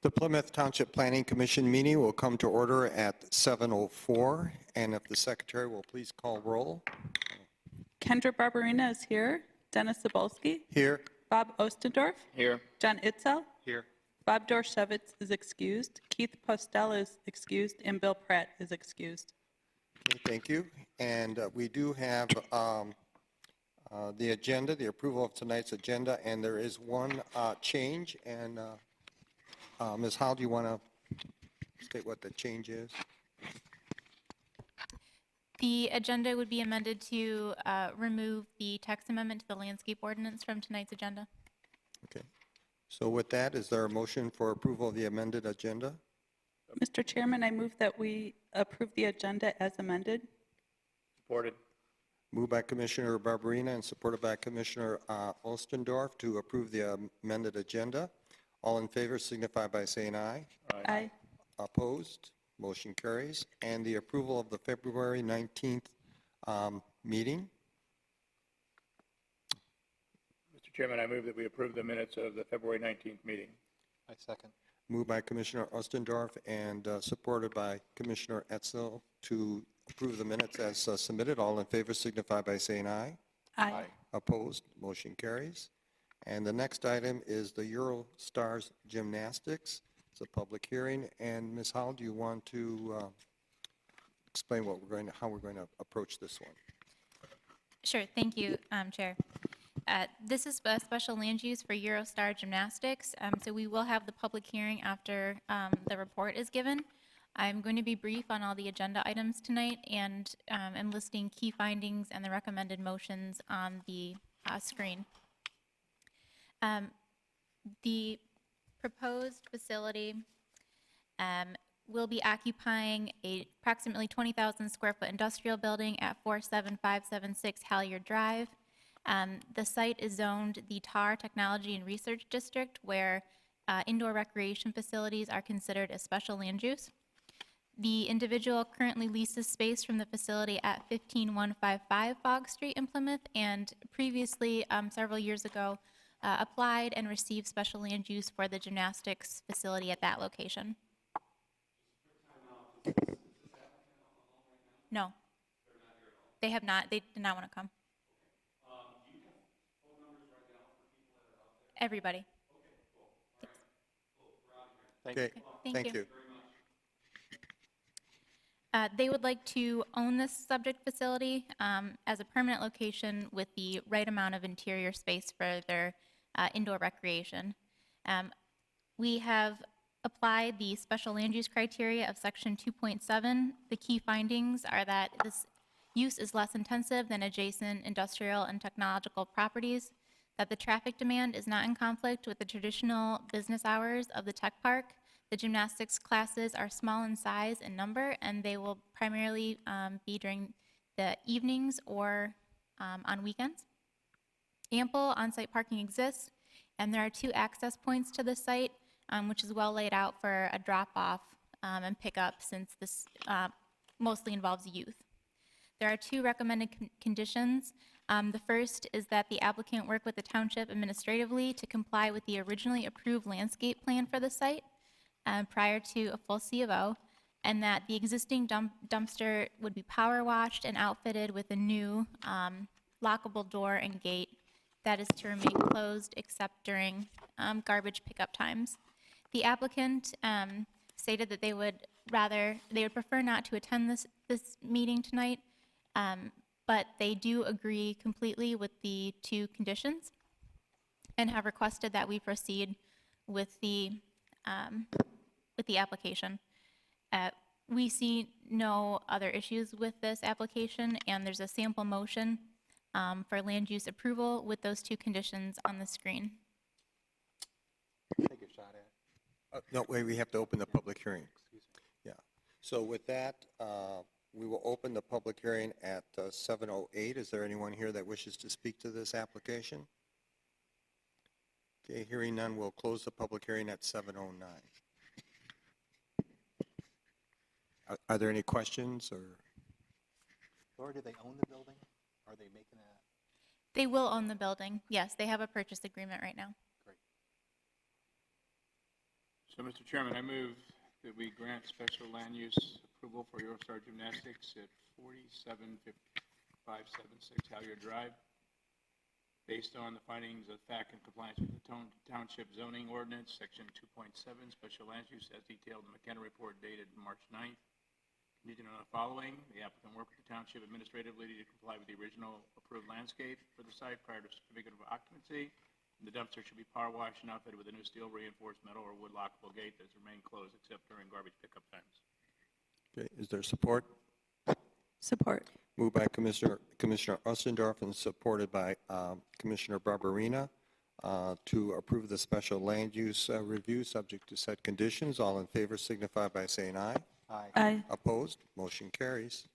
The Plymouth Township Planning Commission meeting will come to order at 7:04, and if the secretary will please call roll. Kendra Barberina is here. Dennis Zabolski. Here. Bob Ostendorf. Here. John Itzel. Here. Bob Dorshevitz is excused. Keith Postel is excused, and Bill Pratt is excused. Okay, thank you. And we do have the agenda, the approval of tonight's agenda, and there is one change. And Ms. Howell, do you want to state what the change is? The agenda would be amended to remove the text amendment to the landscape ordinance from tonight's agenda. Okay. So with that, is there a motion for approval of the amended agenda? Mr. Chairman, I move that we approve the agenda as amended. Supported. Moved by Commissioner Barberina and supported by Commissioner Ostendorf to approve the amended agenda. All in favor signify by saying aye. Aye. Opposed? Motion carries. And the approval of the February 19th meeting. Mr. Chairman, I move that we approve the minutes of the February 19th meeting. I second. Moved by Commissioner Ostendorf and supported by Commissioner Etzel to approve the minutes as submitted. All in favor signify by saying aye. Aye. Opposed? Motion carries. And the next item is the Eurostars Gymnastics. It's a public hearing. And Ms. Howell, do you want to explain how we're going to approach this one? Sure, thank you, Chair. This is a special land use for Eurostar Gymnastics, so we will have the public hearing after the report is given. I'm going to be brief on all the agenda items tonight, and I'm listing key findings and the recommended motions on the screen. The proposed facility will be occupying a approximately 20,000 square foot industrial building at 47576 Halyard Drive. The site is zoned the TAR Technology and Research District, where indoor recreation facilities are considered a special land use. The individual currently leases space from the facility at 15155 Bog Street in Plymouth, and previously, several years ago, applied and received special land use for the gymnastics facility at that location. No. They have not. They did not want to come. Everybody. Okay. Thank you. They would like to own this subject facility as a permanent location with the right amount of interior space for their indoor recreation. We have applied the special land use criteria of section 2.7. The key findings are that this use is less intensive than adjacent industrial and technological properties, that the traffic demand is not in conflict with the traditional business hours of the tech park. The gymnastics classes are small in size and number, and they will primarily be during the evenings or on weekends. Ample on-site parking exists, and there are 2 access points to the site, which is well laid out for a drop-off and pickup, since this mostly involves youth. There are 2 recommended conditions. The first is that the applicant work with the township administratively to comply with the originally approved landscape plan for the site prior to a full C of O, and that the existing dumpster would be power washed and outfitted with a new lockable door and gate that is to remain closed except during garbage pickup times. The applicant stated that they would prefer not to attend this meeting tonight, but they do agree completely with the 2 conditions and have requested that we proceed with the application. We see no other issues with this application, and there's a sample motion for land use approval with those 2 conditions on the screen. Take a shot at. No, wait, we have to open the public hearing. Yeah. So with that, we will open the public hearing at 7:08. Is there anyone here that wishes to speak to this application? Okay, hearing none, we'll close the public hearing at 7:09. Are there any questions or? Laura, do they own the building? Are they making a? They will own the building. Yes, they have a purchase agreement right now. Great. So, Mr. Chairman, I move that we grant special land use approval for Eurostar Gymnastics at 47576 Halyard Drive, based on the findings of fact and compliance with the Township Zoning Ordinance, Section 2.7, Special Land Use as detailed in the McKenna Report dated March 9th. Contingent on the following: the applicant work with the Township administratively to comply with the original approved landscape for the site prior to certificate of occupancy. The dumpster should be power washed and outfitted with a new steel reinforced metal or wood lockable gate that has remained closed except during garbage pickup times. Okay, is there support? Support. Moved by Commissioner Ostendorf and supported by Commissioner Barberina to approve the special land use review subject to said conditions. All in favor signify by saying aye. Aye. Aye. Opposed? Motion carries.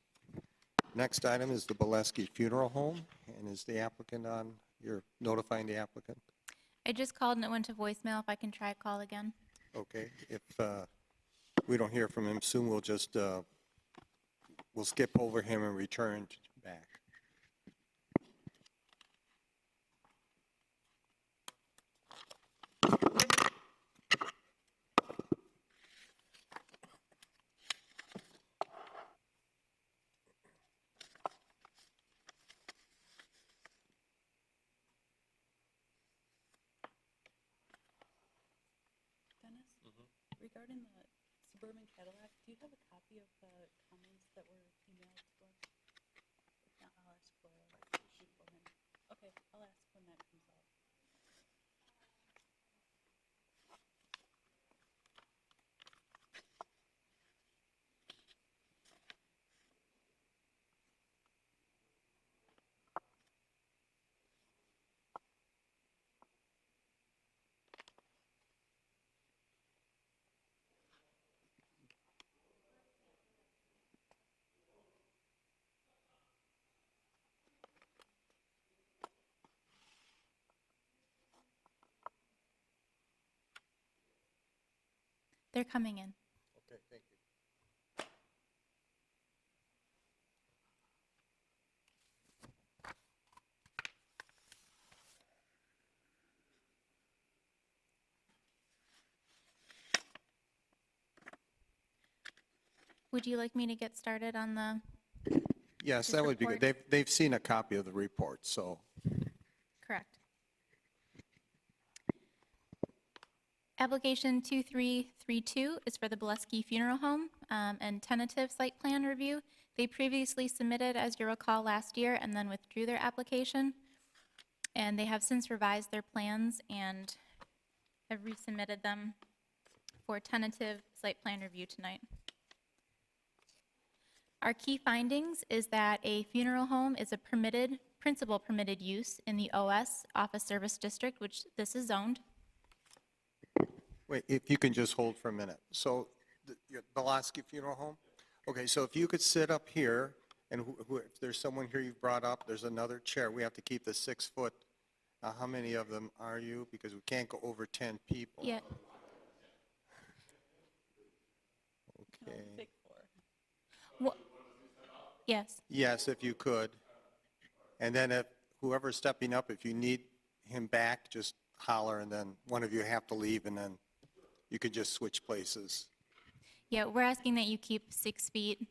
Next item is the Pulaski Funeral Home, and is the applicant on? You're notifying the applicant? I just called and it went to voicemail. If I can try a call again. Okay. If we don't hear from him soon, we'll just we'll skip over him and return back. Dennis, regarding the Suburban Cadillac, do you have a copy of the comments that were emailed to us? If not, I'll ask for him. Okay, I'll ask when that comes out. They're coming in. Okay, thank you. Would you like me to get started on the? Yes, This that would be good. report? They've seen a copy of the report, so. Correct. Application 2332 is for the Pulaski Funeral Home and tentative site plan review. They previously submitted, as you recall, last year and then withdrew their application. And they have since revised their plans and have resubmitted them for tentative site plan review tonight. Our key findings is that a funeral home is a principal permitted use in the OS Office Service District, which this is zoned. Wait, if you can just hold for a minute. So, your Pulaski Funeral Home? Okay, so if you could sit up here, and if there's someone here you've brought up, there's another chair. We have to keep the 6 foot. How many of them are you? Because we can't go over 10 people. Yeah, Okay. Big four. wha- yes, Yes, if you could. And then if whoever's stepping up, if you need him back, just holler, and then one of you have to leave, and then you could just switch places. yeah, we're asking that you keep 6 feet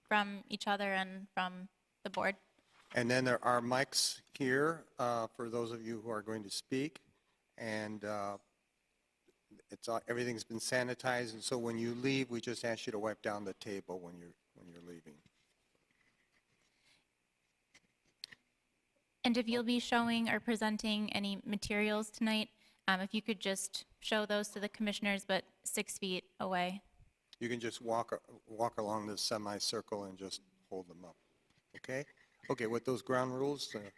from each other and from the board. And then there are mics here for those of you who are going to speak, and everything's been sanitized, and so when you leave, we just ask you to wipe down the table when you're leaving. And if you'll be showing or presenting any materials tonight, if you could just show those to the commissioners, but 6 feet away. You can just walk along this semicircle and just hold them up. Okay? Okay, with those ground rules, Thank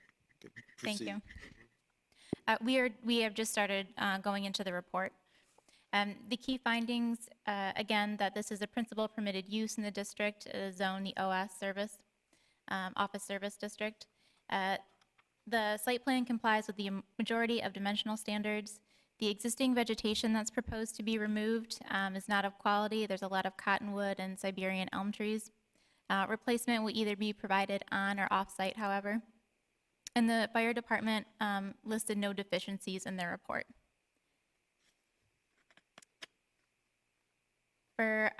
proceed. you. We have just started going into the report. The key findings, again, that this is a principal permitted use in the district, zone the OS service, Office Service District. The site plan complies with the majority of dimensional standards. The existing vegetation that's proposed to be removed is not of quality. There's a lot of cottonwood and Siberian elm trees. Replacement will either be provided on or off-site, however. And the fire department listed no deficiencies in their report.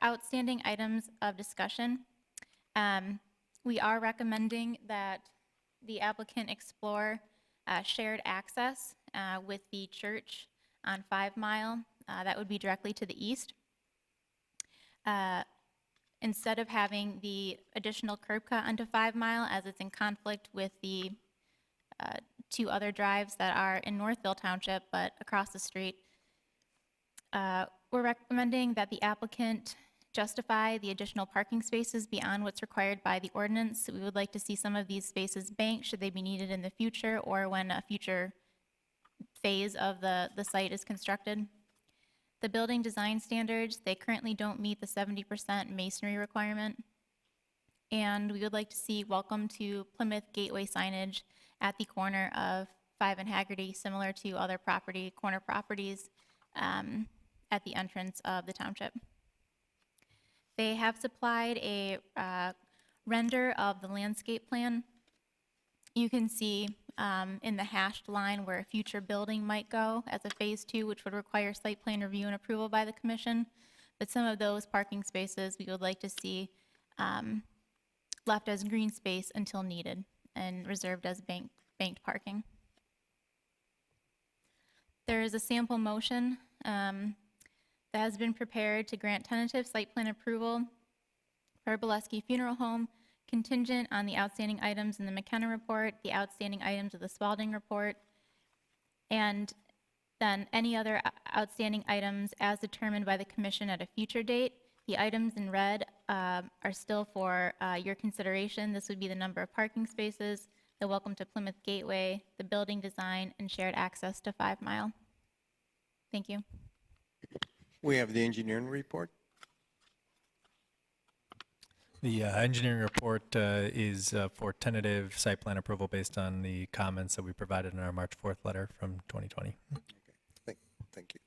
outstanding items of discussion. We are recommending that the applicant explore shared access with the church on 5 Mile. That would be directly to the east. Instead of having the additional curb cut onto 5 Mile, as it's in conflict with the 2 other drives that are in Northville Township, but across the street, we're recommending that the applicant justify the additional parking spaces beyond what's required by the ordinance. We would like to see some of these spaces banked should they be needed in the future or when a future phase of the site is constructed. The building design standards, they currently don't meet the 70% masonry requirement. And we would like to see welcome to Plymouth Gateway signage at the corner of 5 and Haggerty, similar to other corner properties at the entrance of the township. They have supplied a render of the landscape plan. You can see in the hashed line where a future building might go as a phase 2, which would require site plan review and approval by the commission. But some of those parking spaces we would like to see left as green space until needed and reserved as banked parking. There is a sample motion that has been prepared to grant tentative site plan approval for Pulaski Funeral Home contingent on the outstanding items in the McKenna report, the outstanding items of the Spalding report, and then any other outstanding items as determined by the commission at a future date. The items in red are still for your consideration. This would be the number of parking spaces, the welcome to Plymouth Gateway, the building design, and shared access to 5 Mile. Thank you. We have the engineering report. The engineering report is for tentative site plan approval based on the comments that we provided in our March 4th letter from 2020. Okay, thank you.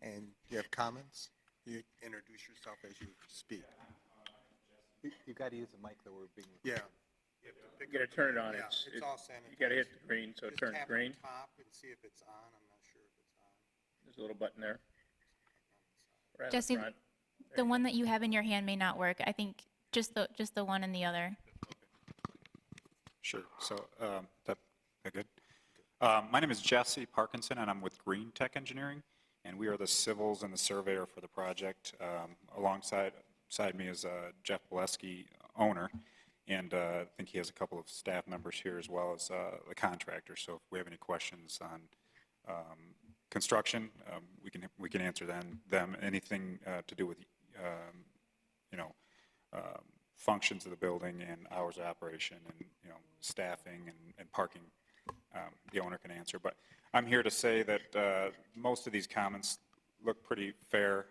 And you have comments? You introduce yourself as you speak. You got to use the mic that we're being. Yeah. You gotta turn it on. Yeah, It's it's all sanitized. You gotta hit the green, so it Just turns tap green. on top and see if it's on. I'm not sure if it's on. There's a little button there. Right on the Jesse, front. the one that you have in your hand may not work. I think just the one and the other. Sure. So, that good. My name is Jesse Parkinson, and I'm with Green Tech Engineering, and we are the civils and the surveyor for the project. Alongside me is Jeff Pulaski, owner, and I think he has a couple of staff members here as well as the contractor. So, if we have any questions on construction, we can answer them. Anything to do with functions of the building and hours of operation and staffing and parking, the owner can answer. But I'm here to say that most of these comments look pretty fair.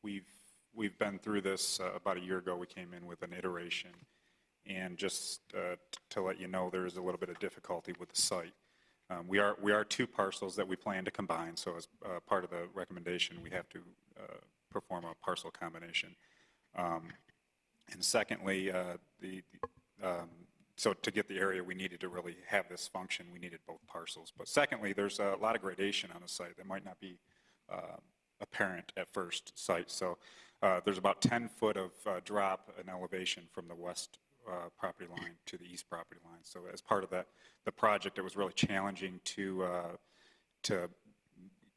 We've been through this about a year ago. We came in with an iteration, and just to let you know, there is a little bit of difficulty with the site. We are 2 parcels that we plan to combine, so as part of the recommendation, we have to perform a parcel combination. And secondly, so to get the area we needed to really have this function, we needed both parcels. But secondly, there's a lot of gradation on the site that might not be apparent at first sight. So there's about 10 foot of drop in elevation from the west property line to the east property line. So as part of the project, it was really challenging to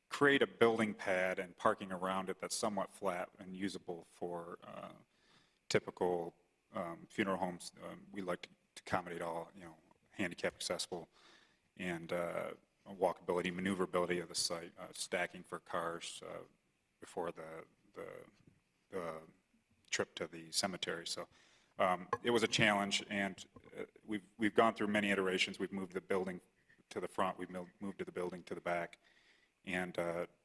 create a building pad and parking around it that's somewhat flat and usable for typical funeral homes. We like to accommodate all, handicap accessible and walkability, maneuverability of the site, stacking for cars before the trip to the cemetery. So it was a challenge, and we've gone through many iterations. We've moved the building to the front, we've moved the building to the back, and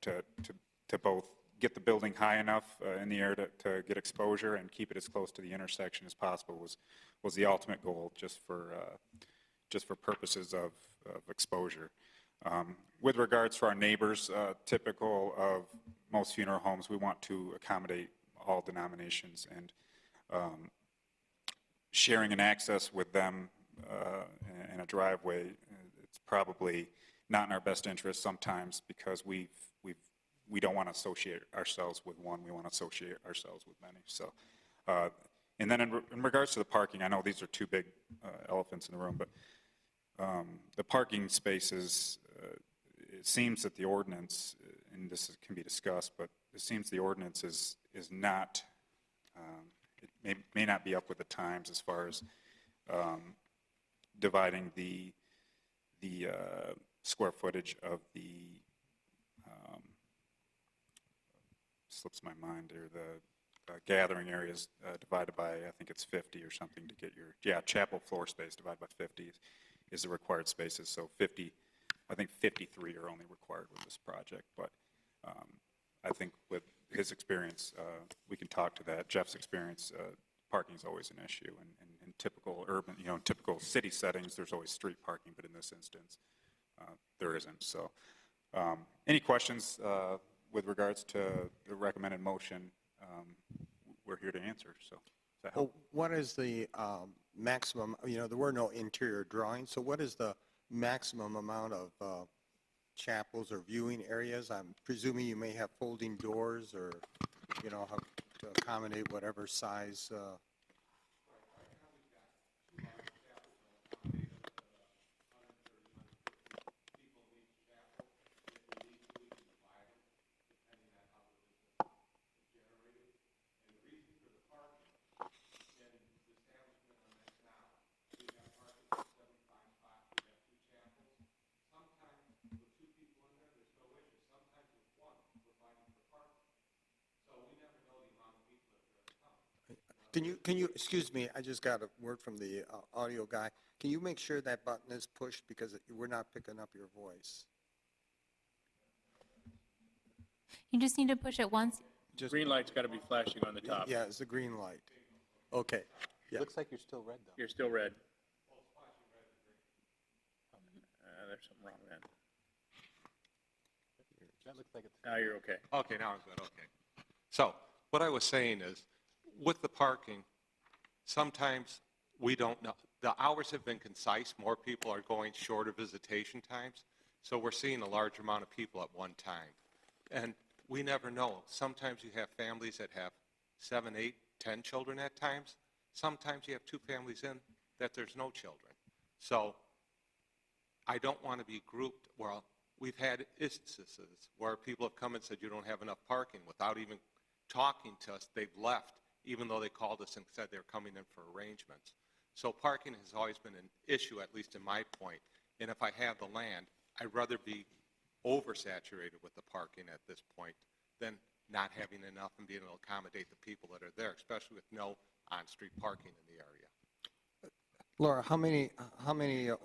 to both get the building high enough in the air to get exposure and keep it as close to the intersection as possible was the ultimate goal, just for purposes of exposure. With regards to our neighbors, typical of most funeral homes, we want to accommodate all denominations, and sharing an access with them in a driveway, it's probably not in our best interest sometimes, because we've we don't want to associate ourselves with one, we want to associate ourselves with many. So, and then in regards to the parking, I know these are two big elephants in the room, but the parking spaces, it seems that the ordinance, and can be discussed, but it seems the ordinance is not, it may not be up with the times as far as dividing the square footage of the, slips my mind here, the gathering areas divided by, I think it's 50 or something to get your, chapel floor space divided by 50 is the required spaces. So 50, I think 53 are only required with this project. But I think with his experience, we can talk to that. Jeff's experience, parking is always an issue. And in typical urban, in typical city settings, there's always street parking, but in this instance, there isn't. So any questions with regards to the recommended motion? We're here to answer. So does that help? Well, what is the maximum, there were no interior drawings, so what is the maximum amount of chapels or viewing areas? I'm presuming you may have folding doors or, have to accommodate whatever size. Can you, excuse me, I just got a word from the audio guy. Can you make sure that button is pushed because we're not picking up your voice? You just need to push it once. Just, Green light's got to be flashing on the top. yeah, it's the green light. Okay. Yeah. Looks like you're still red, though. You're still red. There's something wrong then. That looks like it's... Now you're okay. Okay, now I'm good, okay. So, what I was saying is, with the parking, sometimes we don't know. The hours have been concise. More people are going shorter visitation times. So we're seeing a large amount of people at one time. And we never know. Sometimes you have families that have 7, 8, 10 children at times. Sometimes you have two families in that there's no children. So I don't want to be grouped. Well, we've had instances where people have come and said you don't have enough parking without even talking to us. They've left, even though they called us and said they're coming in for arrangements. So parking has always been an issue, at least in my point. And if I have the land, I'd rather be oversaturated with the parking at this point than not having enough and being able to accommodate the people that are there, especially with no on-street parking in the area. Laura, how many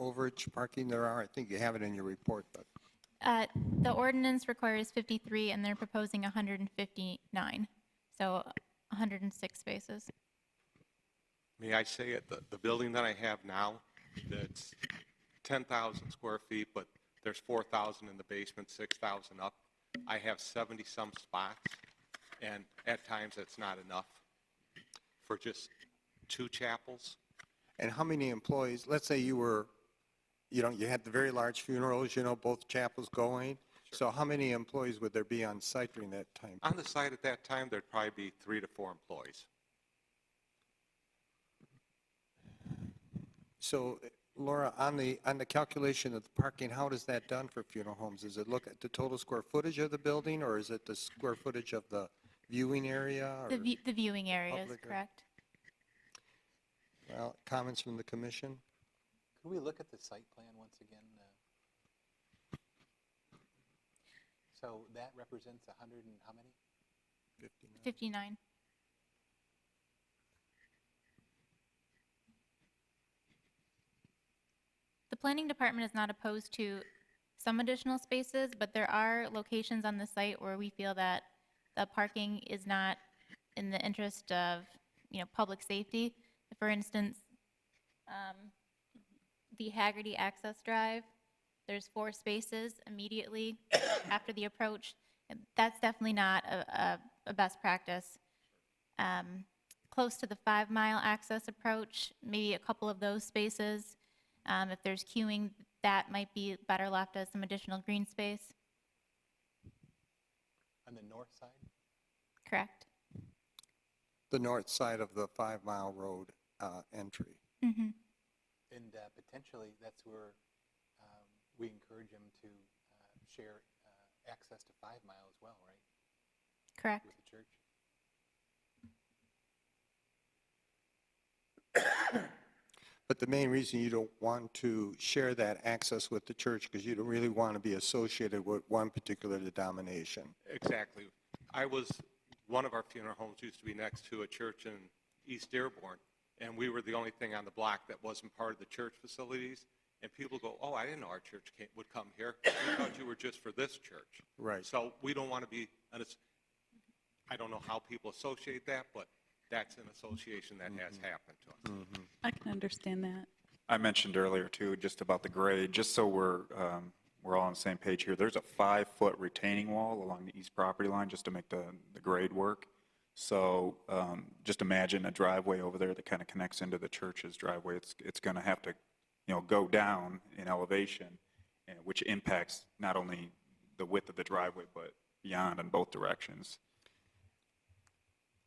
overage parking there are? I think you have it in your report, but. The ordinance requires 53, and they're proposing 159, so 106 spaces. May I say it, the building that I have now, that's 10,000 square feet, but there's 4,000 in the basement, 6,000 up. I have 70-some spots, and at times that's not enough for just 2 chapels. And how many employees, let's say you were, you had the very large funerals, both chapels going. Sure. So how many employees would there be on site during that time? On the site at that time, there'd probably be 3 to 4 employees. So, Laura, on the calculation of the parking, how is that done for funeral homes? Is it look at the total square footage of the building, or is it the square footage of the viewing area? Or The viewing area is public or- correct. Well, comments from the commission? Could we look at the site plan once again? So that represents 100 and how many? 59. The planning department is not opposed to some additional spaces, but there are locations on the site where we feel that the parking is not in the interest of, public safety. For instance, the Haggerty Access Drive, there's 4 spaces immediately after the approach. And that's definitely not a best practice. Close to the 5-mile access approach, maybe a couple of those spaces. If there's queuing, that might be better left as some additional green space. on the north side? Correct. The north side of the 5 Mile Road entry. Mm-hmm. And potentially, that's where we encourage them to share access to 5 Mile as well, right? Correct. With the church? But the main reason you don't want to share that access with the church because you don't really want to be associated with one particular denomination. Exactly. One of our funeral homes used to be next to a church in East Dearborn, and we were the only thing on the block that wasn't part of the church facilities. And people go, oh, I didn't know our church would come here. We thought you were just for this church. Right. So we don't want to be, I don't know how people associate that, but that's an association that has happened to us. I can understand that. I mentioned earlier too, just about the grade, just so we're all on the same page here. There's a 5-foot retaining wall along the east property line just to make the grade work. So just imagine a driveway over there that kind of connects into the church's driveway. It's going to have to, go down in elevation, which impacts not only the width of the driveway, but beyond in both directions.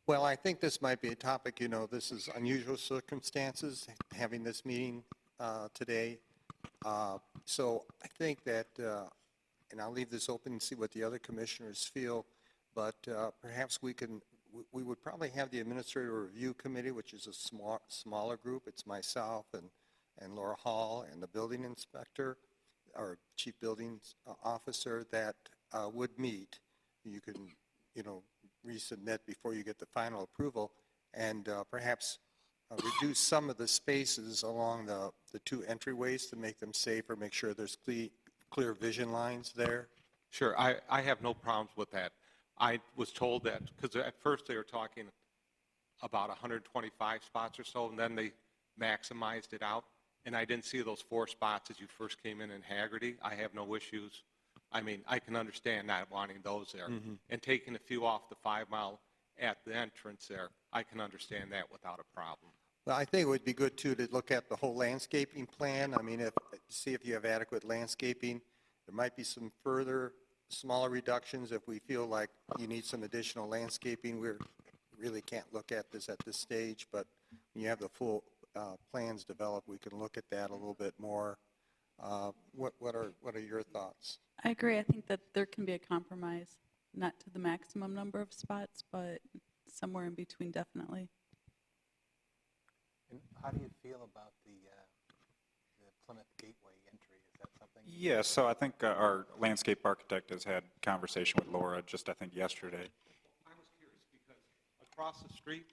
Well, I think this might be a topic, this is unusual circumstances, having this meeting today. So I think that, and I'll leave this open and see what the other commissioners feel, but perhaps we would probably have the Administrative Review Committee, which is a smaller group. It's myself and Laura Hall and the building inspector, or chief building officer, that would meet. You can, resubmit before you get the final approval, and perhaps reduce some of the spaces along the 2 entryways to make them safer, make sure there's clear vision lines there. Sure, I have no problems with that. I was told that, because at first they were talking about 125 spots or so, and then they maximized it out, and I didn't see those 4 spots as you first came in Haggerty. I have no issues. I mean, I can understand not wanting those there. And taking a few off the 5 Mile at the entrance there, I can understand that without a problem. Well, I think it would be good, too, to look at the whole landscaping plan. I mean, see if you have adequate landscaping. There might be some further smaller reductions if we feel like you need some additional landscaping. We really can't look at this at this stage, but when you have the full plans developed, we can look at that a little bit more. What are your thoughts? I agree. I think that there can be a compromise, not to the maximum number of spots, but somewhere in between, definitely. And how do you feel about the Plymouth Gateway entry? Is that something? Yeah, so I think our landscape architect has had conversation with Laura just, I think, yesterday. I was curious because across the street,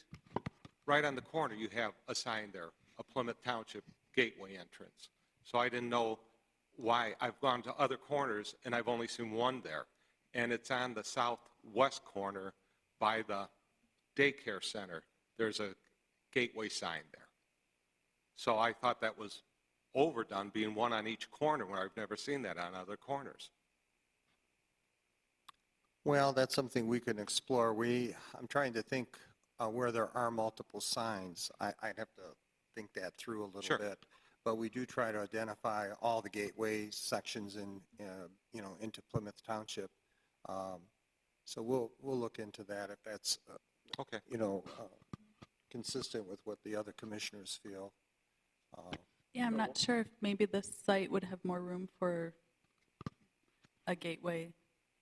right on the corner, you have a sign there, a Plymouth Township Gateway entrance. So I didn't know why. I've gone to other corners, and I've only seen one there. And it's on the southwest corner by the daycare center. There's a gateway sign there. So I thought that was overdone, being one on each corner, where I've never seen that on other corners. Well, that's something we can explore. I'm trying to think where there are multiple signs. I'd have to think that through a little Sure. bit. But we do try to identify all the gateway sections into Plymouth Township. So we'll look into that if that's, Okay. consistent with what the other commissioners feel. Yeah, I'm not sure if maybe this site would have more room for a gateway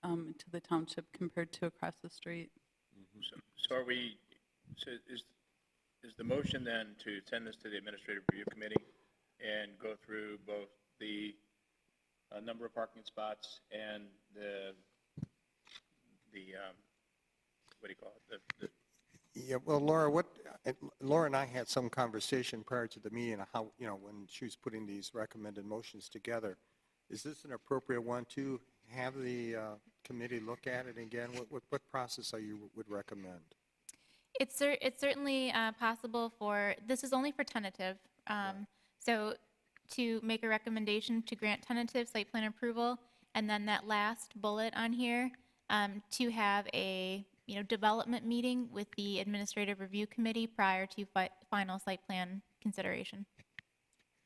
to the township compared to across the street. So is the motion then to send this to the Administrative Review Committee and go through both the number of parking spots and the what do you call it? Yeah, well, Laura and I had some conversation prior to the meeting on how, when she was putting these recommended motions together. Is this an appropriate one to have the committee look at it again? What process would recommend? It's certainly possible this is only for tentative. So to make a recommendation to grant tentative site plan approval, and then that last bullet on here, to have a development meeting with the Administrative Review Committee prior to final site plan consideration.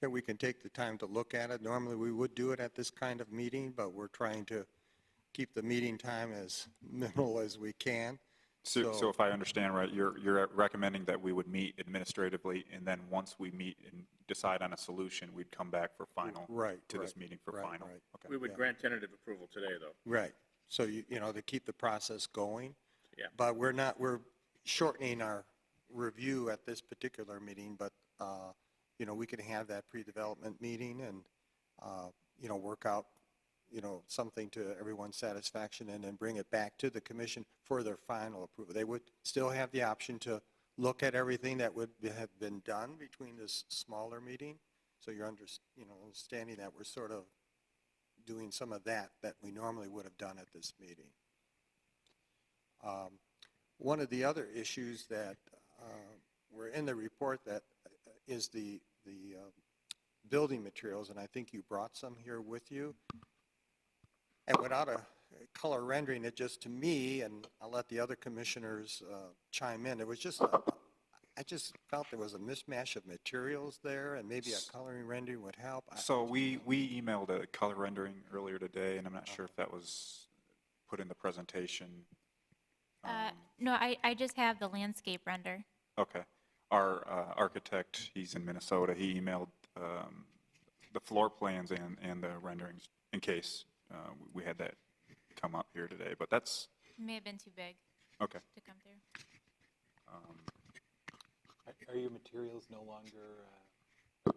That we can take the time to look at it. Normally, we would do it at this kind of meeting, but we're trying to keep the meeting time as minimal as we can. So if I understand right, you're recommending that we would meet administratively, and then once we meet and decide on a solution, we'd come back for final, Right, to this right, meeting for right, final? right. Okay. We would Yeah. grant tentative approval today, though. Right. So, to keep the process going. Yeah. But we're shortening our review at this particular meeting, but, we could have that pre-development meeting and, work out, something to everyone's satisfaction and then bring it back to the commission for their final approval. They would still have the option to look at everything that would have been done between this smaller meeting. So you're understanding that we're sort of doing some of that we normally would have done at this meeting. One of the other issues that were in the report that is the building materials, and I think you brought some here with you. And without a color rendering, it just, to me, and I'll let the other commissioners chime in, it was just, I just felt there was a mismatch of materials there, and maybe a coloring rendering would help. So we emailed a color rendering earlier today, and I'm not sure if that was put in the presentation. No, I just have the landscape render. Okay. Our architect, he's in Minnesota, he emailed the floor plans and the renderings in case we had that come up here today, but that's, May have been too big okay. to come through. Are your materials no longer,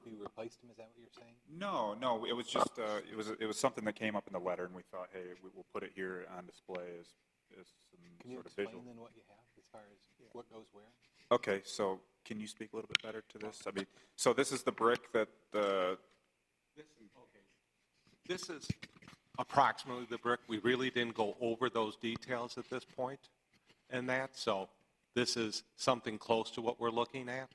you replaced them, is that what you're saying? No, it was just, it was something that came up in the letter, and we thought, hey, we'll put it here on display as some Can you sort of explain visual. then what you have as far as what goes where? Okay, so can you speak a little bit better to this? I mean, so this is the brick that This is approximately the brick. We really didn't go over those details at this point and that, so this is something close to what we're looking at.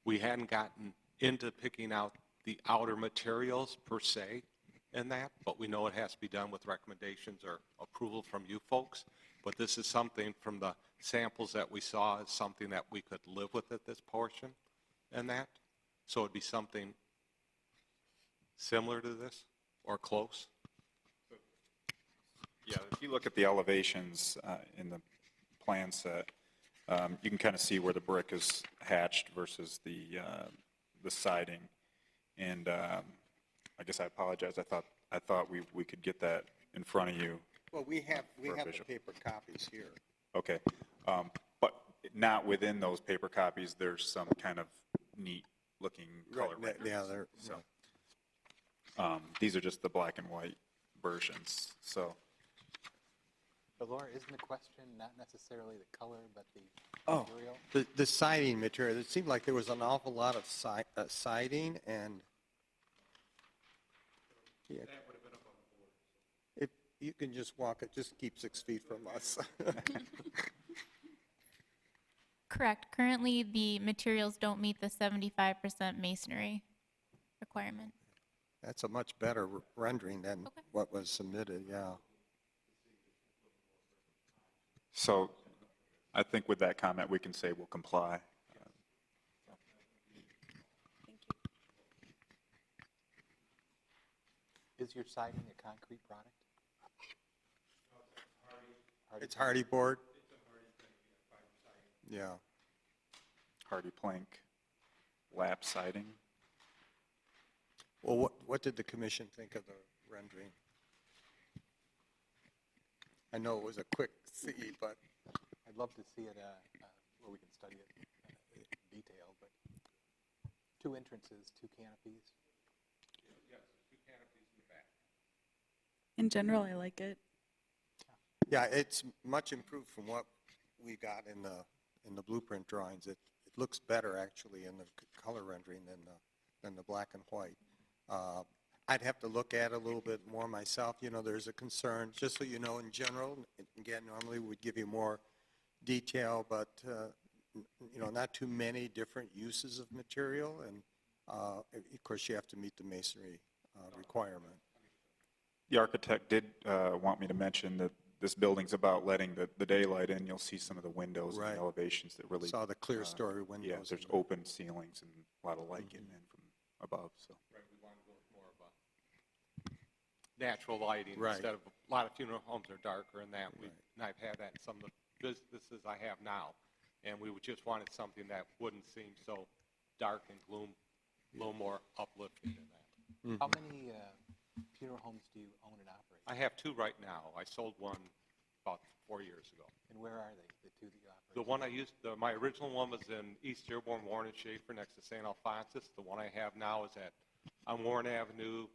We hadn't gotten into picking out the outer materials per se and that, but we know it has to be done with recommendations or approval from you folks. But this is something from the samples that we saw is something that we could live with at this portion and that. So it'd be something similar to this or close. Yeah, if you look at the elevations in the plan set, you can kind of see where the brick is hatched versus the siding. And I guess I apologize. I thought we could get that in front of you. Well, we have For a the visual. paper copies here. Okay, but not within those paper copies. There's some kind of neat looking color Right, yeah, renderings. they're, So these are just the black and white versions. So. But Laura, isn't the question not necessarily the color, but the Oh. material? the siding material, it seemed like there was an awful lot of siding and. Yeah. If you can just walk it, just keep 6 feet from us. Correct. Currently, the materials don't meet the 75% masonry requirement. That's a much better rendering than Okay. what was submitted, yeah. So I think with that comment, we can say we'll comply. Thank you. Is your siding a concrete product? It's hardy board? Yeah. Hardy plank, lap siding. Well, what did the commission think of the rendering? I know it was a quick see, but I'd love to see it where we can study it in detail, but 2 entrances, 2 canopies. In general, I like it. yeah, it's much improved from what we got in the blueprint drawings. It looks better actually in the color rendering than the black and white. I'd have to look at it a little bit more myself. There's a concern, just so you know, in general, again, normally we'd give you more detail, but, not too many different uses of material, and, of course, you have to meet the masonry requirement. The architect did want me to mention that this building's about letting the daylight in. You'll see some of the windows and Right. the elevations that really. Saw the clear story windows. Yeah, there's open ceilings and a lot of light getting in from above, so. natural lighting Right. instead of, a lot of funeral homes are darker and that. Right. And I've had that in some of the businesses I have now. And we just wanted something that wouldn't seem so dark and gloom, a little more uplifting than that. How many funeral homes do you own and operate? I have two right now. I sold one about 4 years ago. And where are they, the two that you operate? The one I used, my original one was in East Dearborn, Warren and Schaefer next to St. Alphonsus. The one I have now is on Warren Avenue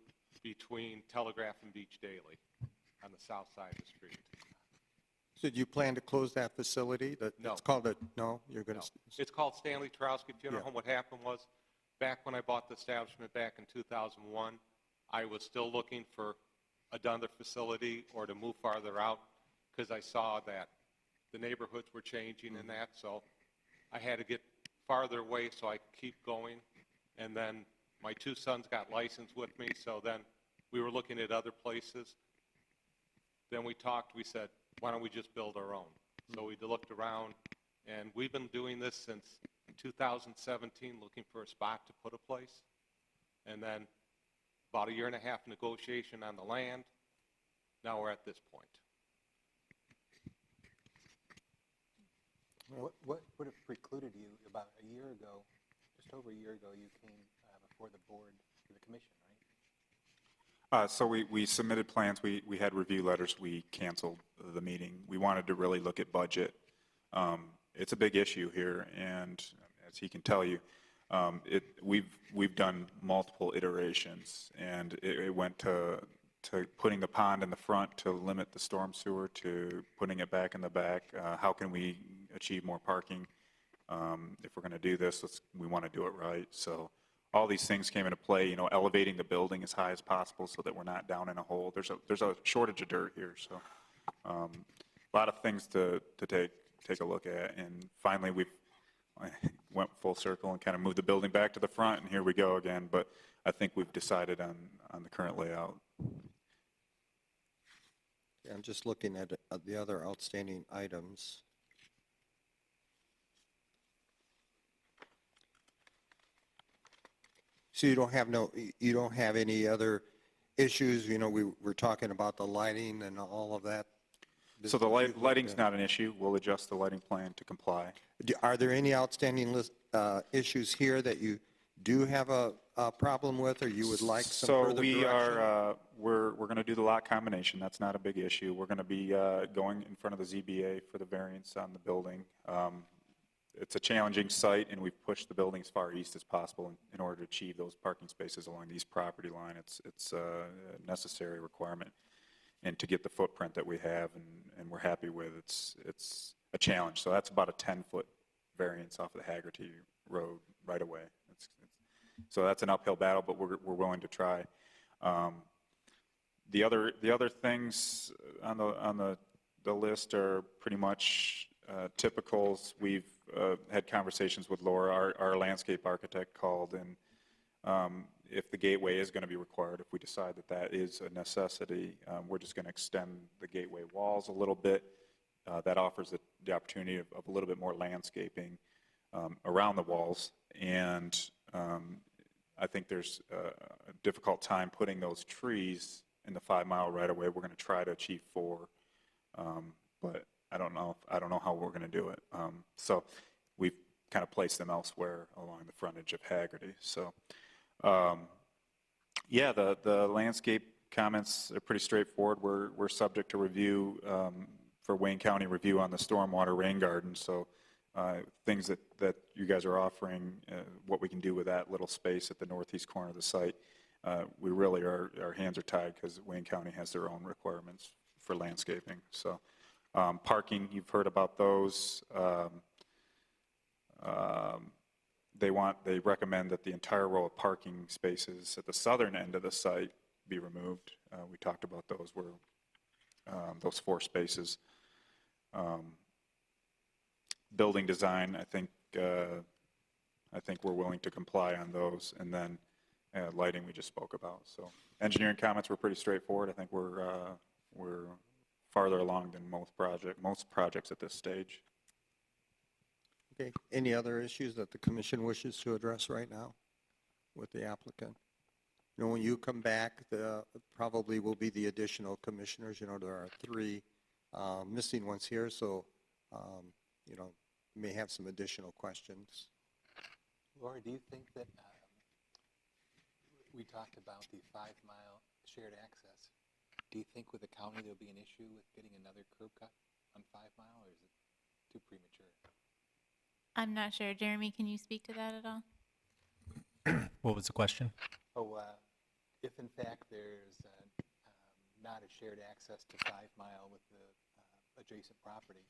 between Telegraph and Beach Daily on the south side of the street. So do you plan to close that facility? No. It's called no, you're going No. to, It's called Stanley Tarowski Funeral Yeah. Home. What happened was, back when I bought the establishment back in 2001, I was still looking for another facility or to move farther out because I saw that the neighborhoods were changing and that, so I had to get farther away so I could keep going. And then my two sons got licensed with me, so then we were looking at other places. Then we talked, we said, why don't we just build our own? So we looked around, and we've been doing this since 2017, looking for a spot to put a place. And then about a year and a half negotiation on the land. Now we're at this point. What would have precluded you about a year ago, just over a year ago, you came before the board, to the commission, right? So we submitted plans, we had review letters, we canceled the meeting. We wanted to really look at budget. It's a big issue here, and as he can tell you, we've done multiple iterations, and it went to putting the pond in the front to limit the storm sewer, to putting it back in the back. How can we achieve more parking? If we're going to do this, we want to do it right. So all these things came into play, elevating the building as high as possible so that we're not down in a hole. There's a shortage of dirt here, so a lot of things to take a look at. And finally, we went full circle and kind of moved the building back to the front, and here we go again. But I think we've decided on the current layout. Yeah, I'm just looking at the other outstanding items. So you don't have any other issues, we were talking about the lighting and all of that? So the lighting's not an issue. We'll adjust the lighting plan to comply. Are there any outstanding issues here that you do have a problem with, or you would like some further direction? So we're going to do the lot combination. That's not a big issue. We're going to be going in front of the ZBA for the variance on the building. It's a challenging site, and we've pushed the building as far east as possible in order to achieve those parking spaces along the east property line. It's a necessary requirement, and to get the footprint that we have and we're happy with, it's a challenge. So that's about a 10-foot variance off of the Haggerty Road right away. So that's an uphill battle, but we're willing to try. The other things on the list are pretty much typicals. We've had conversations with Laura, our landscape architect, called, and if the gateway is going to be required, if we decide that is a necessity, we're just going to extend the gateway walls a little bit. That offers the opportunity of a little bit more landscaping around the walls, and I think there's a difficult time putting those trees in the 5-mile right-of-way. We're going to try to achieve 4, but I don't know how we're going to do it. So we've kind of placed them elsewhere along the frontage of Haggerty. So yeah, the landscape comments are pretty straightforward. We're subject to review for Wayne County review on the stormwater rain garden. So things that you guys are offering, what we can do with that little space at the northeast corner of the site, we really our hands are tied because Wayne County has their own requirements for landscaping. So parking, you've heard about those. They recommend that the entire row of parking spaces at the southern end of the site be removed. We talked about those those 4 spaces. Building design, I think we're willing to comply on those, and then lighting we just spoke about. So engineering comments were pretty straightforward. I think we're farther along than most projects at this stage. Okay, any other issues that the commission wishes to address right now with the applicant? when you come back, probably will be the additional commissioners. There are 3 missing ones here, so, may have some additional questions. Laura, do you think that, we talked about the 5-mile shared access. Do you think with the county there'll be an issue with getting another curb cut on 5 Mile, or is it too premature? I'm not sure. Jeremy, can you speak to that at all? What was the question? Oh, if in fact there's not a shared access to 5 Mile with the adjacent property,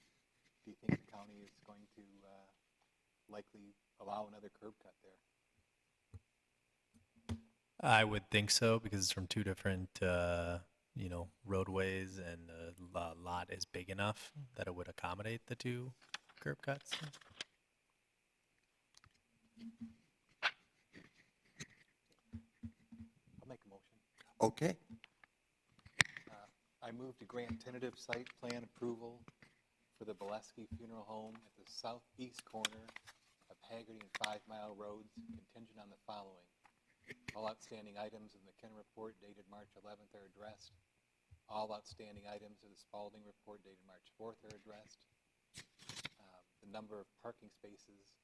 do you think the county is going to likely allow another curb cut there? I would think so because it's from 2 different, roadways, and the lot is big enough that it would accommodate the 2 curb cuts. I'll make a motion. Okay. I move to grant tentative site plan approval for the Pulaski Funeral Home at the southeast corner of Haggerty and 5 Mile Roads, contingent on the following. All outstanding items in the Kenner report dated March 11th are addressed. All outstanding items of the Spalding report dated March 4th are addressed. The number of parking spaces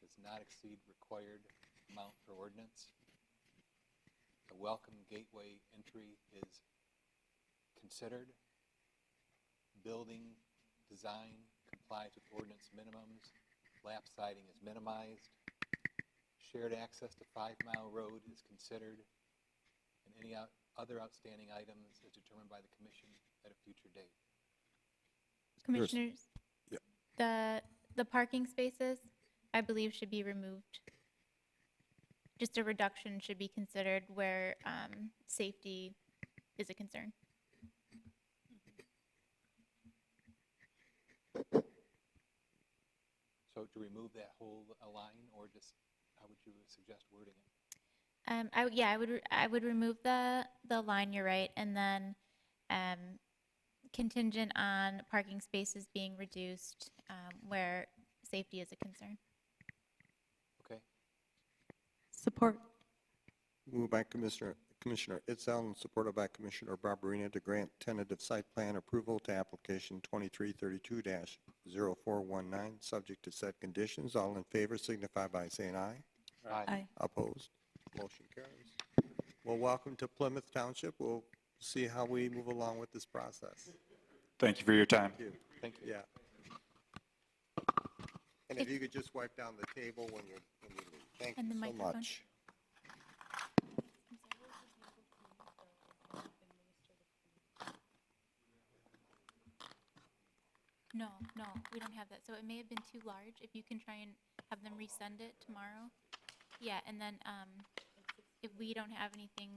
does not exceed required amount per ordinance. The welcome gateway entry is considered. Building design complies with ordinance minimums. Lap siding is minimized. Shared access to 5 Mile Road is considered. And any other outstanding items is determined by the commission at a future date. Commissioners? Yeah. The parking spaces, I believe, should be removed. Just a reduction should be considered where safety is a concern. So to remove that whole line, or just how would you suggest wording it? I would remove the line, you're right, and then contingent on parking spaces being reduced where safety is a concern. Okay. Support. Moved by Commissioner Itzel and supported by Commissioner Barberina to grant tentative site plan approval to application 2332-0419, subject to said conditions. All in favor signify by saying aye. Aye. Opposed? Motion carries. Well, welcome to Plymouth Township. We'll see how we move along with this process. Thank you for your time. Thank you. Thank you. Yeah. And if you could just wipe down the table when you leave. Thank And you the so microphone. much. No, we don't have that. So it may have been too large. If you can try and have them resend it tomorrow. Yeah, and then if we don't have anything,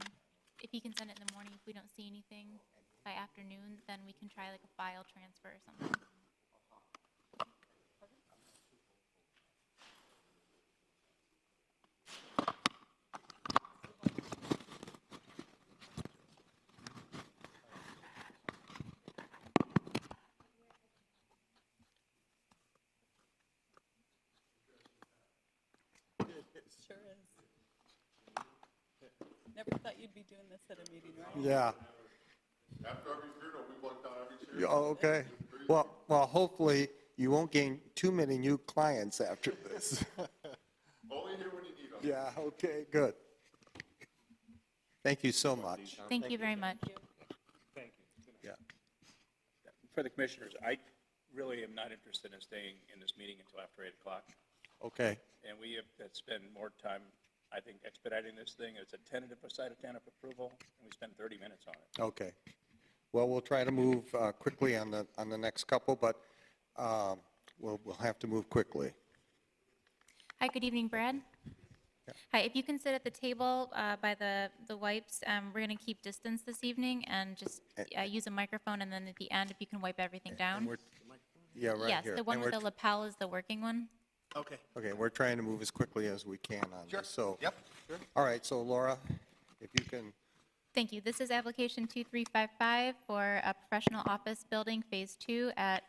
if you can send it in the morning, if we don't see anything by afternoon, then we can try like a file transfer or something. Sure is. Never thought you'd be doing this at a meeting, right? Yeah. After every funeral, we walk down every chair. Yeah, okay. Well, hopefully you won't gain too many new clients after this. Only here when you need them. Yeah, okay, good. Thank you so much. Thank you very much. Thank you. Yeah. For the commissioners, I really am not interested in staying in this meeting until after 8 o'clock. Okay. And we have to spend more time, I think, expediting this thing. It's a tentative site of tentative approval, and we spend 30 minutes on it. Okay. Well, we'll try to move quickly on the next couple, but we'll have to move quickly. Hi, good evening, Brad. Hi, if you can sit at the table by the wipes, we're going to keep distance this evening and just use a microphone, and then at the end, if you can wipe everything down. Yeah, right Yes, here. the one And with the we're- lapel is the working one. Okay. Okay, we're trying to move as quickly as we can on Sure. this, so. Yep, sure. All right, so Laura, if you can, Thank you. This is application 2355 for a professional office building, Phase 2 at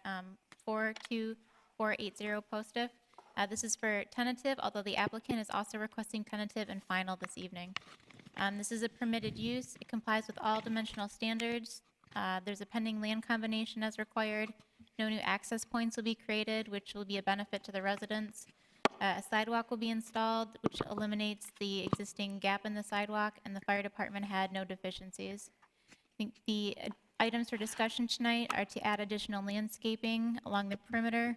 42480 Postiff. This is for tentative, although the applicant is also requesting tentative and final this evening. This is a permitted use. It complies with all dimensional standards. There's a pending land combination as required. No new access points will be created, which will be a benefit to the residents. A sidewalk will be installed, which eliminates the existing gap in the sidewalk, and the fire department had no deficiencies. I think the items for discussion tonight are to add additional landscaping along the perimeter.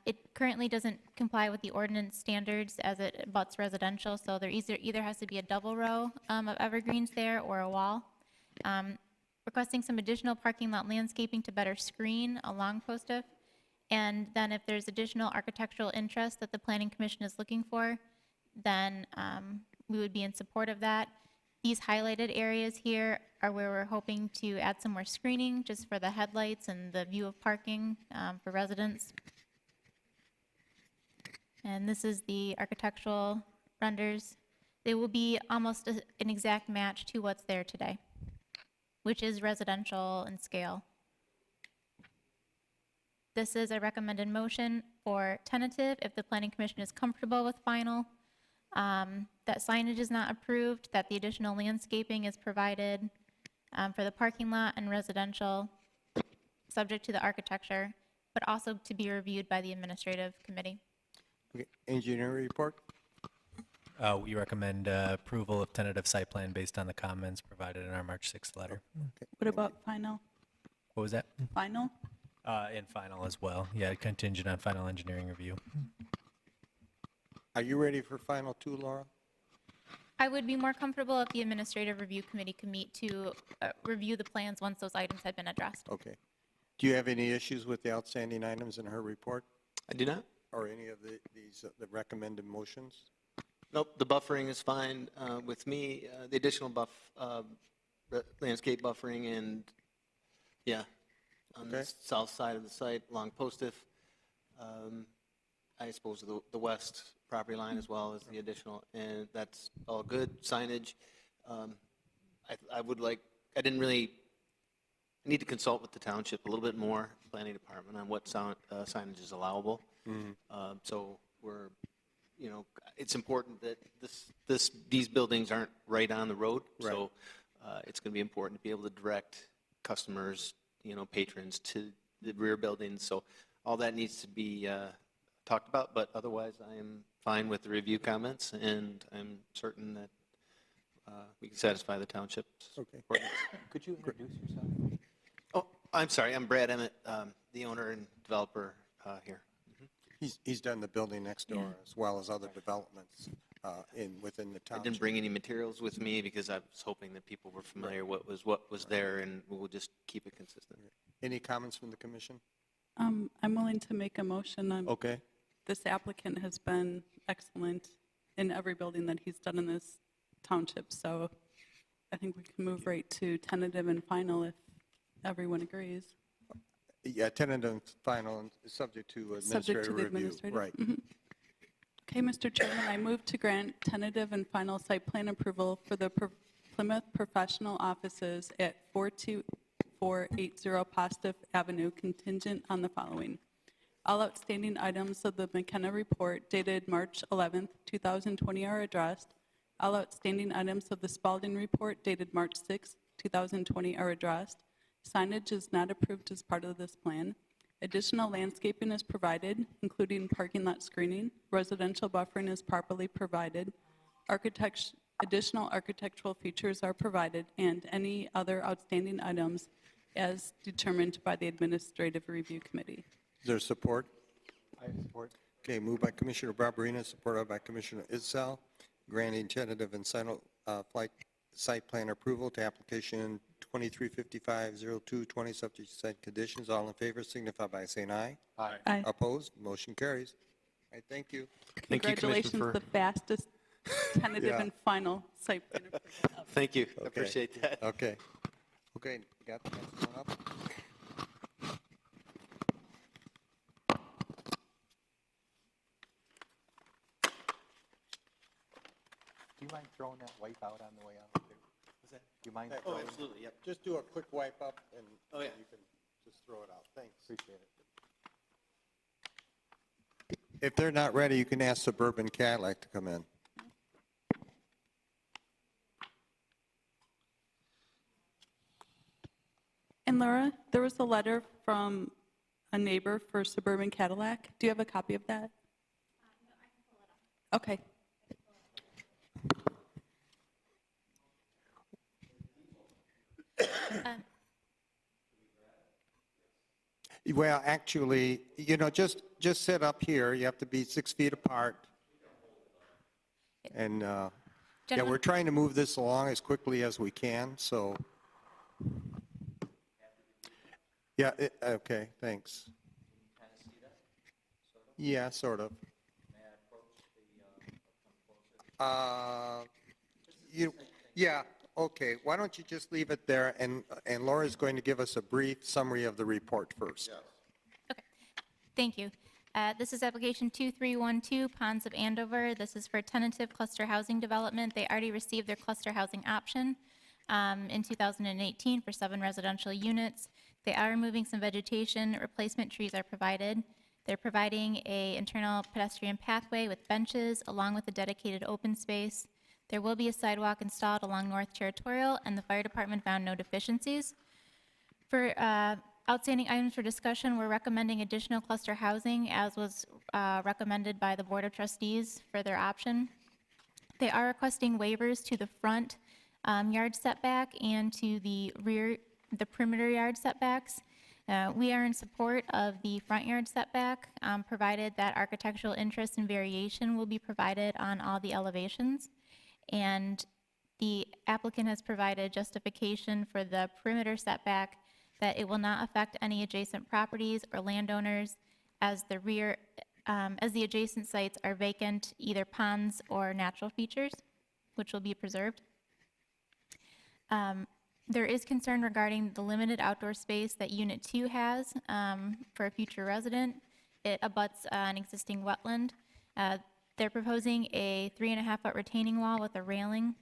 It currently doesn't comply with the ordinance standards as it abuts residential, so there either has to be a double row of evergreens there or a wall. Requesting some additional parking lot landscaping to better screen along Postiff. And then if there's additional architectural interest that the Planning Commission is looking for, then we would be in support of that. These highlighted areas here are where we're hoping to add some more screening just for the headlights and the view of parking for residents. And this is the architectural renders. They will be almost an exact match to what's there today, which is residential in scale. This is a recommended motion for tentative if the Planning Commission is comfortable with final, that signage is not approved, that the additional landscaping is provided for the parking lot and residential, subject to the architecture, but also to be reviewed by the administrative committee. Okay, engineering report? We recommend approval of tentative site plan based on the comments provided in our March 6th letter. What about final? What was that? Final? And final as well. Yeah, contingent on final engineering review. Are you ready for final two, Laura? I would be more comfortable if the administrative review committee could meet to review the plans once those items had been addressed. Okay. Do you have any issues with the outstanding items in her report I do not. or any of the recommended motions? Nope, the buffering is fine with me. The additional landscape buffering and, yeah, on the Okay. south side of the site along Postiff. I suppose the west property line as well as the additional, and that's all good. Signage, I would like, I need to consult with the township a little bit more, planning department, on what signage is allowable. So we're, it's important that these buildings aren't right on the road. Right. So it's going to be important to be able to direct customers, patrons to the rear buildings. So all that needs to be talked about, but otherwise I am fine with the review comments, and I'm certain that we can satisfy the township's Okay. ordinance. Could you introduce yourself? Oh, I'm sorry, I'm Brad Emmett, the owner and developer here. He's done the building next door as well as other developments within the I township. didn't bring any materials with me because I was hoping that people were familiar what was there, and we'll just keep it consistent. Any comments from the commission? I'm willing to make a motion. Okay. This applicant has been excellent in every building that he's done in this township, so I think we can move right to tentative and final if everyone agrees. Yeah, tentative and final and subject to Subject to administrative the review. administrative. Right. Okay, Mr. Chairman, I move to grant tentative and final site plan approval for the Plymouth Professional Offices at 42480 Postiff Avenue, contingent on the following. All outstanding items of the McKenna report dated March 11th, 2020 are addressed. All outstanding items of the Spalding report dated March 6th, 2020 are addressed. Signage is not approved as part of this plan. Additional landscaping is provided, including parking lot screening. Residential buffering is properly provided. Additional architectural features are provided, and any other outstanding items as determined by the Administrative Review Committee. Is there support? I support. Okay, moved by Commissioner Barberina, supported by Commissioner Isel, granting tentative and site plan approval to application 2355-0220, subject to said conditions. All in favor signify by saying aye. Aye. Aye. Opposed? Motion carries. All right, thank you. Thank you, Commissioner, Congratulations, the fastest tentative Yeah. and final site plan approval. Thank you. I Okay. appreciate that. Okay. Okay, got the next one up? Do you mind throwing that wipe out on the way out there? What's that? Do you mind? Oh, throwing- absolutely, yep. Just do a quick wipe up and Oh, yeah. you can just throw it out. Thanks. Appreciate it. If they're not ready, you can ask Suburban Cadillac to come in. And Laura, there was a letter from a neighbor for suburban Cadillac. Do you have a copy of that? No, I can pull it up. Okay. Well, actually, just sit up here. You have to be 6 feet apart. And, yeah, Gentlemen- we're trying to move this along as quickly as we can, so. Yeah, okay, thanks. Yeah, sort of. Yeah, okay. Why don't you just leave it there, and Laura's going to give us a brief summary of the report first. Okay, thank you. This is application 2312, Ponds of Andover. This is for tentative cluster housing development. They already received their cluster housing option in 2018 for 7 residential units. They are removing some vegetation. Replacement trees are provided. They're providing a internal pedestrian pathway with benches along with a dedicated open space. There will be a sidewalk installed along North Territorial, and the fire department found no deficiencies. For outstanding items for discussion, we're recommending additional cluster housing as was recommended by the Board of Trustees for their option. They are requesting waivers to the front yard setback and to the perimeter yard setbacks. We are in support of the front yard setback, provided that architectural interest and variation will be provided on all the elevations. And the applicant has provided justification for the perimeter setback that it will not affect any adjacent properties or landowners as the adjacent sites are vacant, either ponds or natural features, which will be preserved. There is concern regarding the limited outdoor space that Unit 2 has for a future resident. It abuts an existing wetland. They're proposing a 3.5-foot retaining wall with a railing.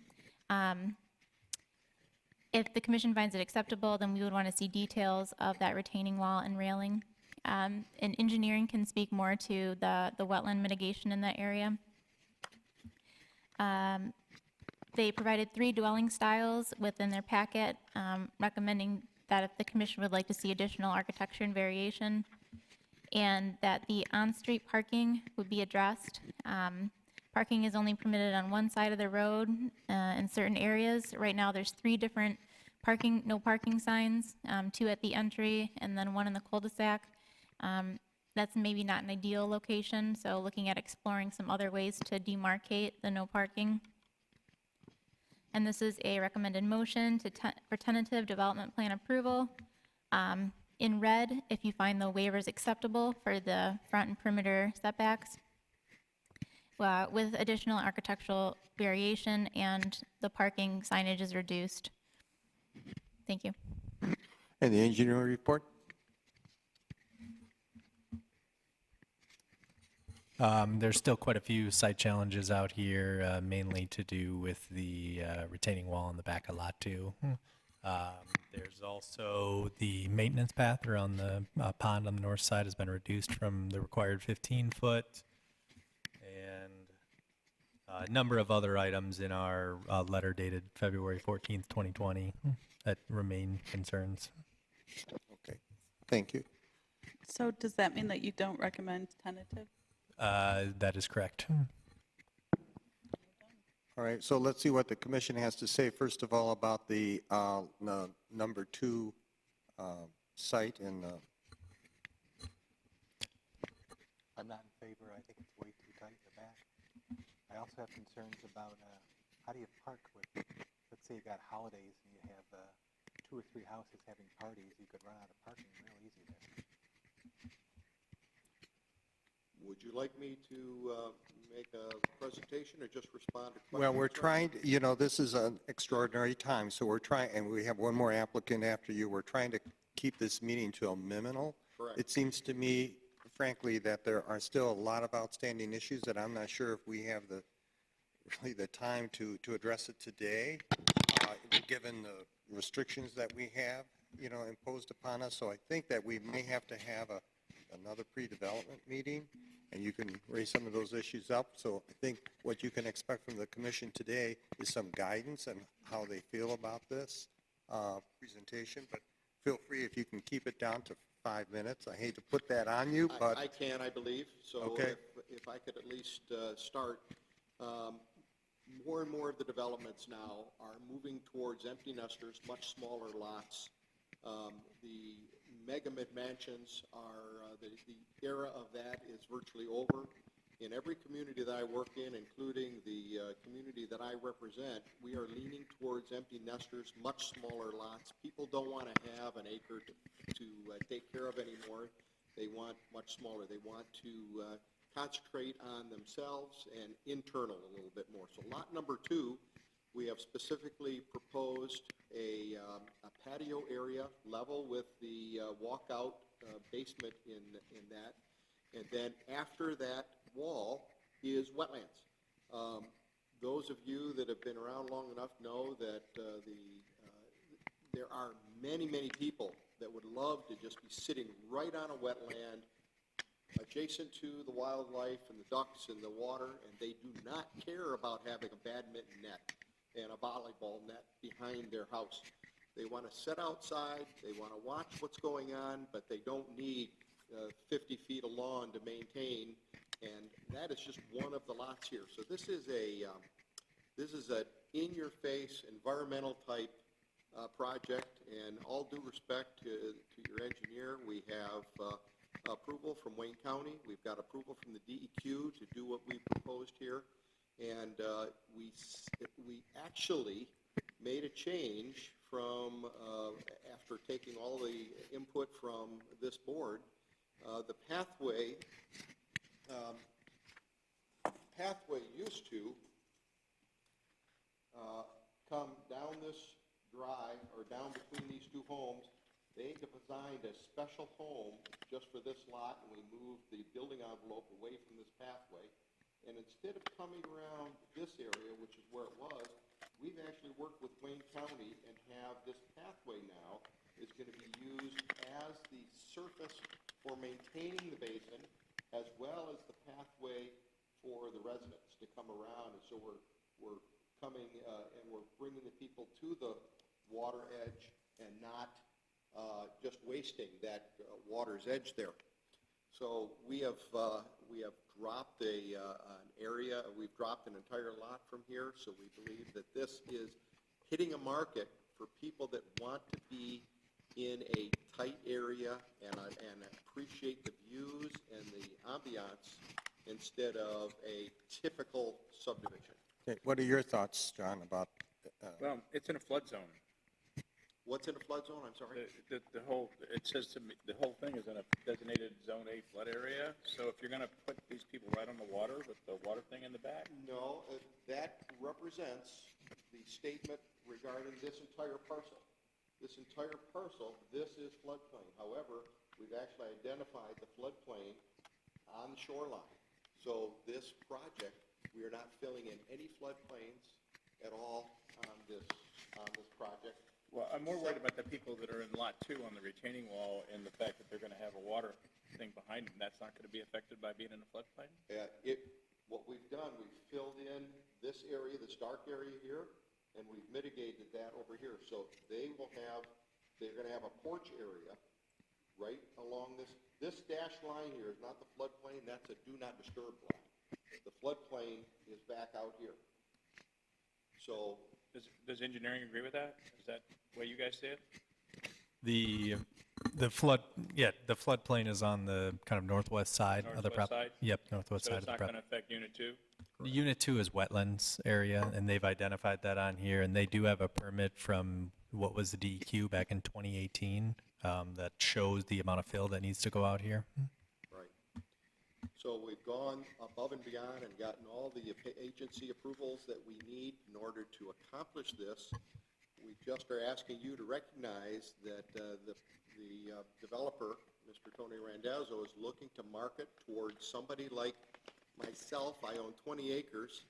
If the commission finds it acceptable, then we would want to see details of that retaining wall and railing. And engineering can speak more to the wetland mitigation in that area. They provided 3 dwelling styles within their packet, recommending that if the commission would like to see additional architecture and variation, and that the on-street parking would be addressed. Parking is only permitted on one side of the road in certain areas. Right now, there's 3 different no parking signs, 2 at the entry and then 1 in the cul-de-sac. That's maybe not an ideal location, so looking at exploring some other ways to demarcate the no parking. And this is a recommended motion for tentative development plan approval. In red, if you find the waivers acceptable for the front and perimeter setbacks, with additional architectural variation and the parking signage is reduced. Thank you. And the engineering report? There's still quite a few site challenges out here, mainly to do with the retaining wall in the back of Lot 2. There's also the maintenance path around the pond on the north side has been reduced from the required 15-foot. And a number of other items in our letter dated February 14th, 2020 that remain concerns. Okay, thank you. So does that mean that you don't recommend tentative? That is correct. All right, so let's see what the commission has to say, first of all, about the number 2 site in I'm not in favor. I think it's way too tight in the back. I also have concerns about how do you park with, let's say you got holidays and you have 2 or 3 houses having parties, you could run out of parking real easy there. Would you like me to make a presentation or just respond to questions? Well, we're trying, this is an extraordinary time, so we're trying, and we have one more applicant after you. We're trying to keep this meeting to a minimal. Correct. It seems to me, frankly, that there are still a lot of outstanding issues that I'm not sure if we have really the time to address it today, given the restrictions that we have, imposed upon us. So I think that we may have to have another pre-development meeting, and you can raise some of those issues up. So I think what you can expect from the commission today is some guidance on how they feel about this presentation. But feel free if you can keep it down to 5 minutes. I hate to put that on you, but I can, I believe, so Okay. if I could at least start. More and more of the developments now are moving towards empty nesters, much smaller lots. The mega mansions are, the era of that is virtually over. In every community that I work in, including the community that I represent, we are leaning towards empty nesters, much smaller lots. People don't want to have an acre to take care of anymore. They want much smaller. They want to concentrate on themselves and internal a little bit more. So lot number 2, we have specifically proposed a patio area level with the walkout basement in that. And then after that wall is wetlands. Those of you that have been around long enough know that there are many, many people that would love to just be sitting right on a wetland adjacent to the wildlife and the ducks and the water, and they do not care about having a badminton net and a volleyball net behind their house. They want to sit outside, they want to watch what's going on, but they don't need 50 feet of lawn to maintain, and that is just one of the lots here. So this is a in-your-face environmental type project, and all due respect to your engineer, we have approval from Wayne County, we've got approval from the DEQ to do what we proposed here, and we actually made a change from, after taking all the input from this board, the pathway used to come down this drive, or down between these two homes. They designed a special home just for this lot, and we moved the building envelope away from this pathway. And instead of coming around this area, which is where it was, we've actually worked with Wayne County and have this pathway now is going to be used as the surface for maintaining the basin, as well as the pathway for the residents to come around. And so we're coming and we're bringing the people to the water edge and not just wasting that water's edge there. So we have dropped an area. We've dropped an entire lot from here. So we believe that this is hitting a market for people that want to be in a tight area and appreciate the views and the ambiance instead of a typical subdivision. okay, what are your thoughts, John, about Well, it's in a flood zone. What's in a flood zone? I'm sorry. The whole, it says to me, the whole thing is in a designated Zone A flood area. So if you're going to put these people right on the water with the water thing in the back? No, that represents the statement regarding this entire parcel. This entire parcel, this is floodplain. However, we've actually identified the floodplain on the shoreline. So this project, we are not filling in any floodplains at all on this project. Well, I'm more worried about the people that are in Lot 2 on the retaining wall and the fact that they're going to have a water thing behind them. That's not going to be affected by being in a floodplain? What we've done, we've filled in this area, this dark area here, and we've mitigated that over here. So they're going to have a porch area right along this dashed line here is not the floodplain, that's a do not disturb line. The floodplain is back out here. So Does engineering agree with that? Is that the way you guys see it? The floodplain is on the kind of northwest side of the Northwest property. side? Yep, northwest So side it's of the not going to property. affect Unit 2? Unit 2 is wetlands area, and they've identified that on here, and they do have a permit from what was the DEQ back in 2018 that shows the amount of fill that needs to go out here. right. So we've gone above and beyond and gotten all the agency approvals that we need in order to accomplish this. We just are asking you to recognize that the developer, Mr. Tony Randazzo, is looking to market towards somebody like myself. I own 20 acres.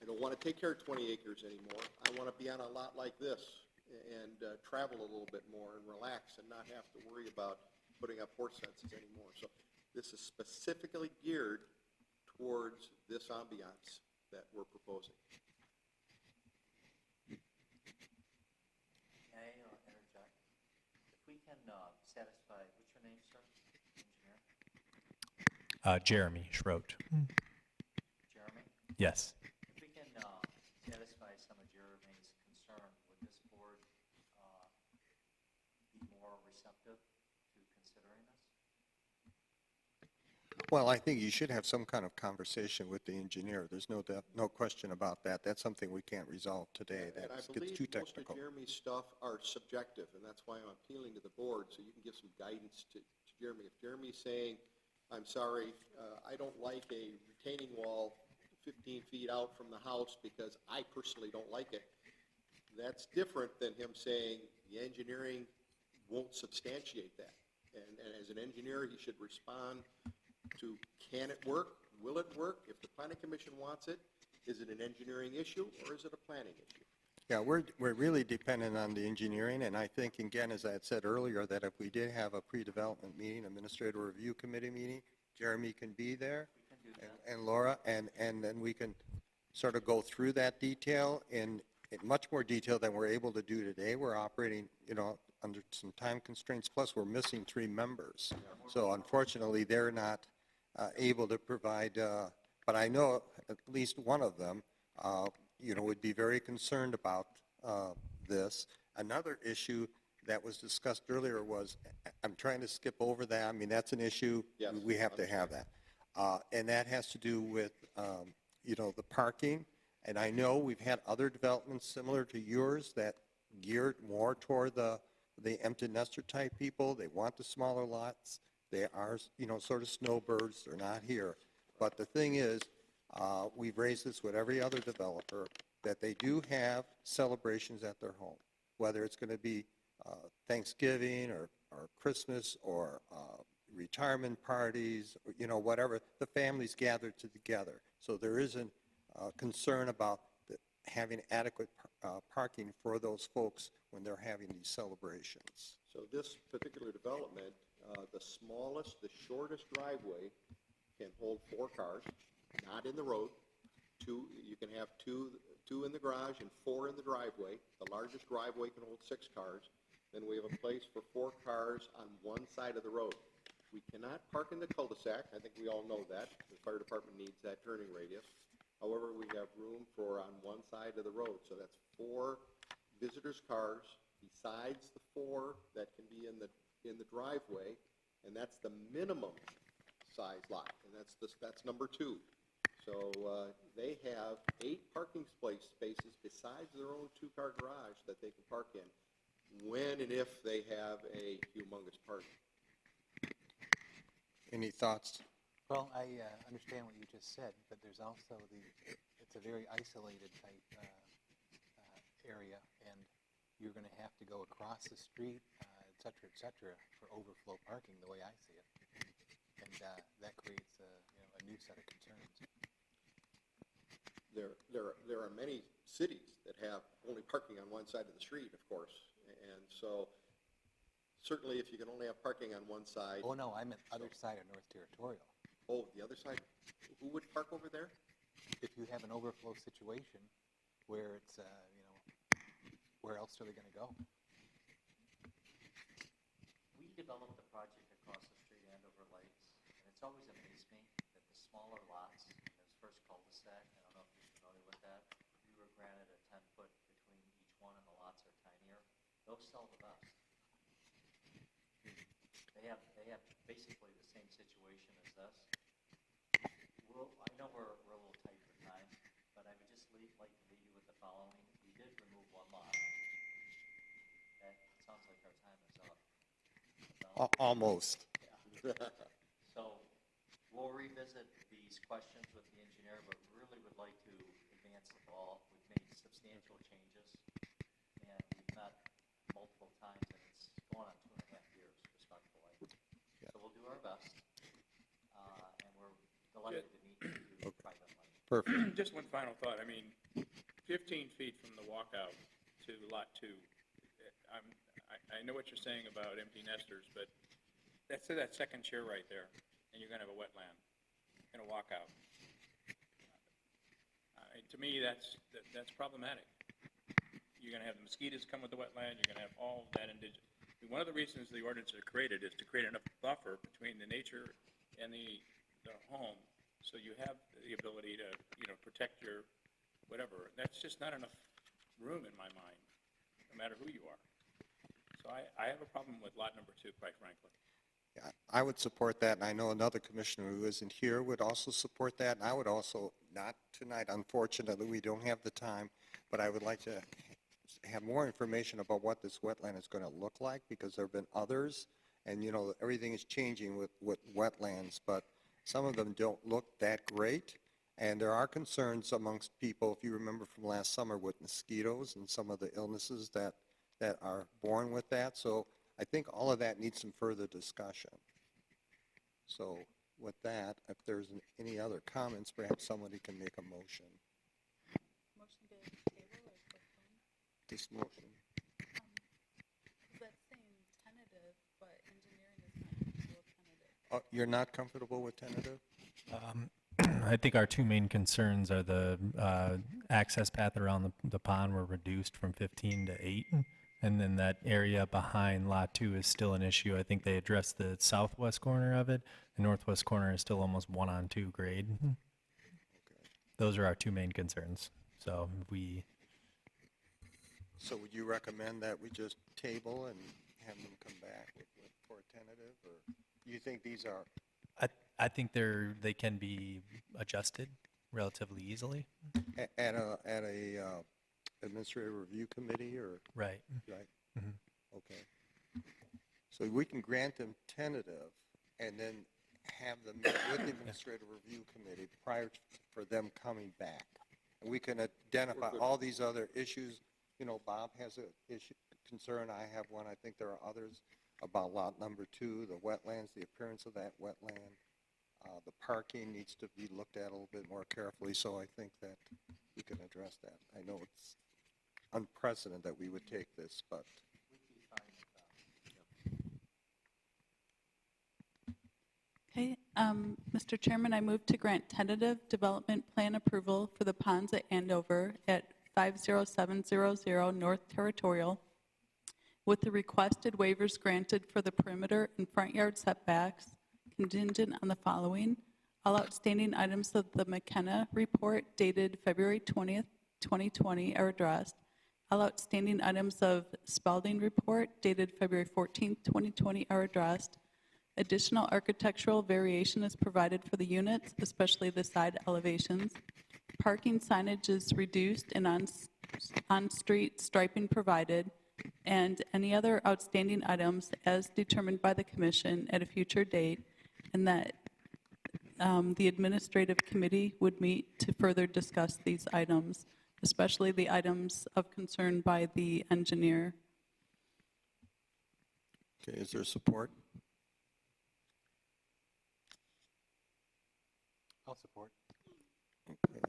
I don't want to take care of 20 acres anymore. I want to be on a lot like this and travel a little bit more and relax and not have to worry about putting up horse fences anymore. So this is specifically geared towards this ambiance that we're proposing. May I interject? If we can satisfy, what's your name, sir? Engineer? Jeremy Schroet. Jeremy? Yes. If we can satisfy some of Jeremy's concern, would this board be more receptive to considering this? Well, I think you should have some kind of conversation with the engineer. There's no question about that. That's something we can't resolve today. And I That gets believe too most of technical. Jeremy's stuff are subjective, and that's why I'm appealing to the board, so you can give some guidance to Jeremy. If Jeremy's saying, I'm sorry, I don't like a retaining wall 15 feet out from the house because I personally don't like it, that's different than him saying the engineering won't substantiate that. And as an engineer, he should respond to, can it work? Will it work? If the planning commission wants it, is it an engineering issue or is it a planning issue? Yeah, we're really dependent on the engineering, and I think, again, as I had said earlier, that if we did have a pre-development meeting, administrative review committee meeting, Jeremy can be there, and Laura, and then we can sort of go through that detail in much more detail than we're able to do today. We're operating, under some time constraints, plus we're missing 3 members. So unfortunately, they're not able to provide, but I know at least one of them, would be very concerned about this. Another issue that was discussed earlier was, I'm trying to skip over that. I mean, that's an issue. Yes, We have to have that. And that has to do with, the parking. And I know we've had other developments similar to yours that geared more toward the empty nester type people. They want the smaller lots. They are, sort of snowbirds. They're not here. But the thing is, we've raised this with every other developer, that they do have celebrations at their home, whether it's going to be Thanksgiving or Christmas or retirement parties, or, whatever. The families gather together. So there isn't concern about having adequate parking for those folks when they're having these celebrations. So this particular development, the smallest, the shortest driveway can hold 4 cars, not in the road. You can have two in the garage and 4 in the driveway. The largest driveway can hold 6 cars. Then we have a place for 4 cars on one side of the road. We cannot park in the cul-de-sac. I think we all know that. The fire department needs that turning radius. However, we have room for on one side of the road. So that's 4 visitors' cars besides the 4 that can be in the driveway, and that's the minimum size lot, and that's number 2. So they have 8 parking spaces besides their own 2-car garage that they can park in when and if they have a humongous party. Any thoughts? Well, I understand what you just said, but there's also it's a very isolated type area, and you're going to have to go across the street, et cetera, for overflow parking, the way I see it. And that creates a new set of concerns. There are many cities that have only parking on one side of the street, of course, and so certainly if you can only have parking on one side. Oh, no, I meant other side of North Territorial. Oh, the other side? Who would park over there? If you have an overflow situation where it's, where else are they going to go? We developed a project across the street, Andover Lakes, and it's always amazed me that the smaller lots, in this first cul-de-sac, I don't know if you're familiar with that, we were granted a 10-foot between each one and the lots are tinier. Those sell the best. They have basically the same situation as this. I know we're a little tight for time, but I would just like to leave you with the following. We did remove 1 lot. That sounds like our time is up. Almost. Yeah. So we'll revisit these questions with the engineer, but really would like to advance the ball. We've made substantial changes, and we've met multiple times, and it's going on 2.5 years, respectfully. So we'll do our best, and we're delighted to meet you privately. Perfect. Just one final thought. I mean, 15 feet from the walkout to Lot 2, I know what you're saying about empty nesters, but that's that second chair right there, and you're going to have a wetland and a walkout. To me, that's problematic. You're going to have the mosquitoes come with the wetland. You're going to have all that one of the reasons the ordinance are created is to create enough buffer between the nature and the home, so you have the ability to, protect your whatever. That's just not enough room in my mind, no matter who you are. So I have a problem with lot number 2, quite frankly. Yeah, I would support that, and I know another commissioner who isn't here would also support that, and I would also, not tonight, unfortunately, we don't have the time, but I would like to have more information about what this wetland is going to look like, because there have been others, and, everything is changing with wetlands, but some of them don't look that great, and there are concerns amongst people, if you remember from last summer, with mosquitoes and some of the illnesses that are born with that, so I think all of that needs some further discussion. So with that, if there's any other comments, perhaps somebody can make a motion. Motion to table or postpone? This motion. That's saying tentative, but engineering is not comfortable with tentative. Oh, you're not comfortable with tentative? I think our two main concerns are the access path around the pond were reduced from 15 to 8. And then that area behind Lot 2 is still an issue. I think they addressed the southwest corner of it. The northwest corner is still almost 1-on-2 grade. Those are our two main concerns. So So would you recommend that we just table and have them come back for a tentative, or do you think these are? I think they can be adjusted relatively easily. At a administrative review committee, or? Right. Right? Mhm. Okay. So we can grant them tentative and then have them meet with the administrative review committee for them coming back. And we can identify all these other issues. Bob has a concern, I have one, I think there are others about lot number 2, the wetlands, the appearance of that wetland. The parking needs to be looked at a little bit more carefully, so I think that we can address that. I know it's unprecedented that we would take this, but. Okay, Mr. Chairman, I move to grant tentative development plan approval for the ponds at Andover at 50700 North Territorial, with the requested waivers granted for the perimeter and front yard setbacks, contingent on the following. All outstanding items of the McKenna report dated February 20th, 2020 are addressed. All outstanding items of Spalding report dated February 14th, 2020 are addressed. Additional architectural variation is provided for the units, especially the side elevations. Parking signage is reduced and on-street striping provided, and any other outstanding items as determined by the commission at a future date, and that the administrative committee would meet to further discuss these items, especially the items of concern by the engineer. Okay, is there support? I'll support. Okay.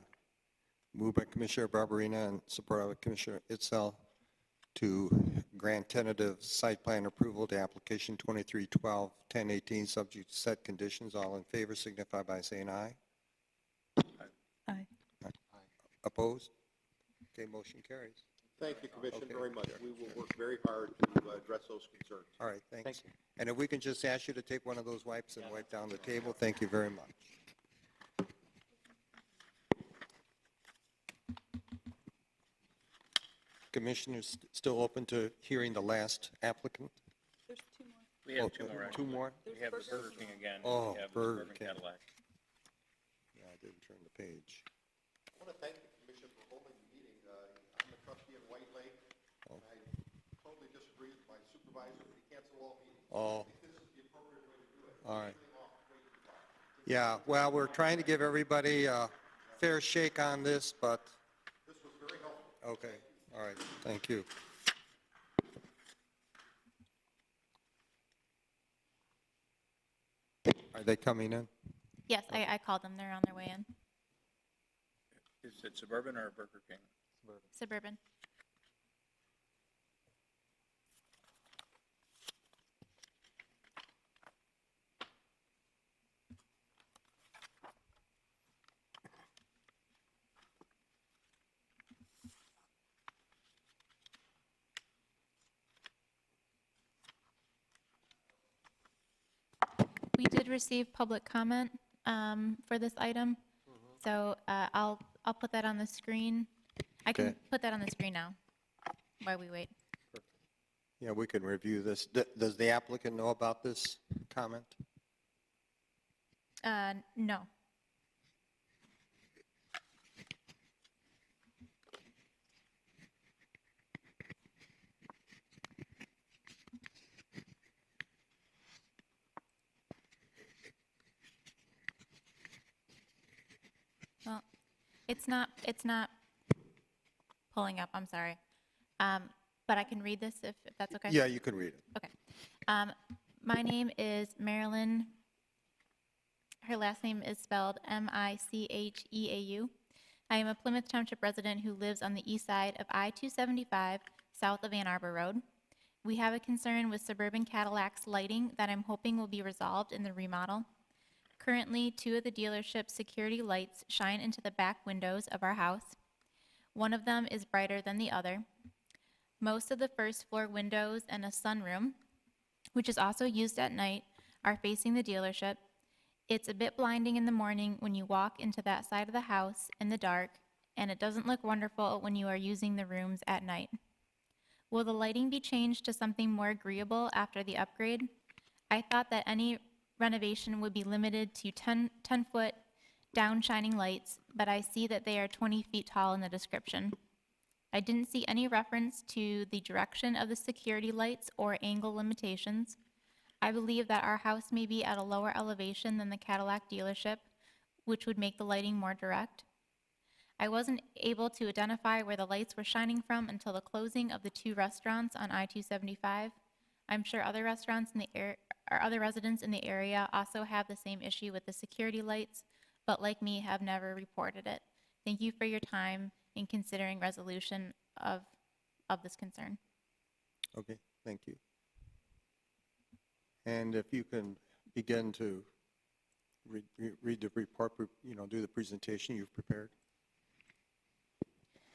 Moved by Commissioner Barberina and supported by Commissioner Itzel to grant tentative site plan approval to application 2312-1018, subject to set conditions. All in favor signify by saying aye. Aye. Opposed? Okay, motion carries. Thank you, Commission, Okay. very much. We will work very hard to address those concerns. All right, thanks. Thank you. And if we can just ask you to take one of those wipes and wipe down the table, thank you very much. Commissioners still open to hearing the last applicant? There's two more. We have Oh, 2 more. Two more? We have the Burger King again. Oh, We have the Burger Suburban King. Cadillac. Yeah, I didn't turn the page. I want to thank the Commission for holding the meeting. I'm the trustee of White Lake, and I totally disagree with my supervisor that he cancel all meetings. Oh, I think this is the appropriate way to do it. all right. Yeah, well, we're trying to give everybody a fair shake on this, but, This was very helpful. okay, all right, thank you. Are they coming in? Yes, I called them. They're on their way in. Is it Suburban or Burger King? Suburban. We did receive public comment for this item, so I'll put that on the screen. I can Okay. put that on the screen now while we wait. Yeah, we can review this. Does the applicant know about this comment? No. Well, it's not pulling up, I'm sorry. But I can read this if that's okay? Yeah, you can read it. Okay. My name is Marilyn. Her last name is spelled Micheau. I am a Plymouth Township resident who lives on the east side of I-275, south of Ann Arbor Road. We have a concern with suburban Cadillac's lighting that I'm hoping will be resolved in the remodel. Currently, 2 of the dealership's security lights shine into the back windows of our house. One of them is brighter than the other. Most of the first floor windows and a sunroom, which is also used at night, are facing the dealership. It's a bit blinding in the morning when you walk into that side of the house in the dark, and it doesn't look wonderful when you are using the rooms at night. Will the lighting be changed to something more agreeable after the upgrade? I thought that any renovation would be limited to 10-foot down shining lights, but I see that they are 20 feet tall in the description. I didn't see any reference to the direction of the security lights or angle limitations. I believe that our house may be at a lower elevation than the Cadillac dealership, which would make the lighting more direct. I wasn't able to identify where the lights were shining from until the closing of the 2 restaurants on I-275. I'm sure other restaurants in the other residents in the area also have the same issue with the security lights, but like me, have never reported it. Thank you for your time in considering resolution of this concern. Okay, thank you. And if you can begin to read the report, do the presentation you've prepared.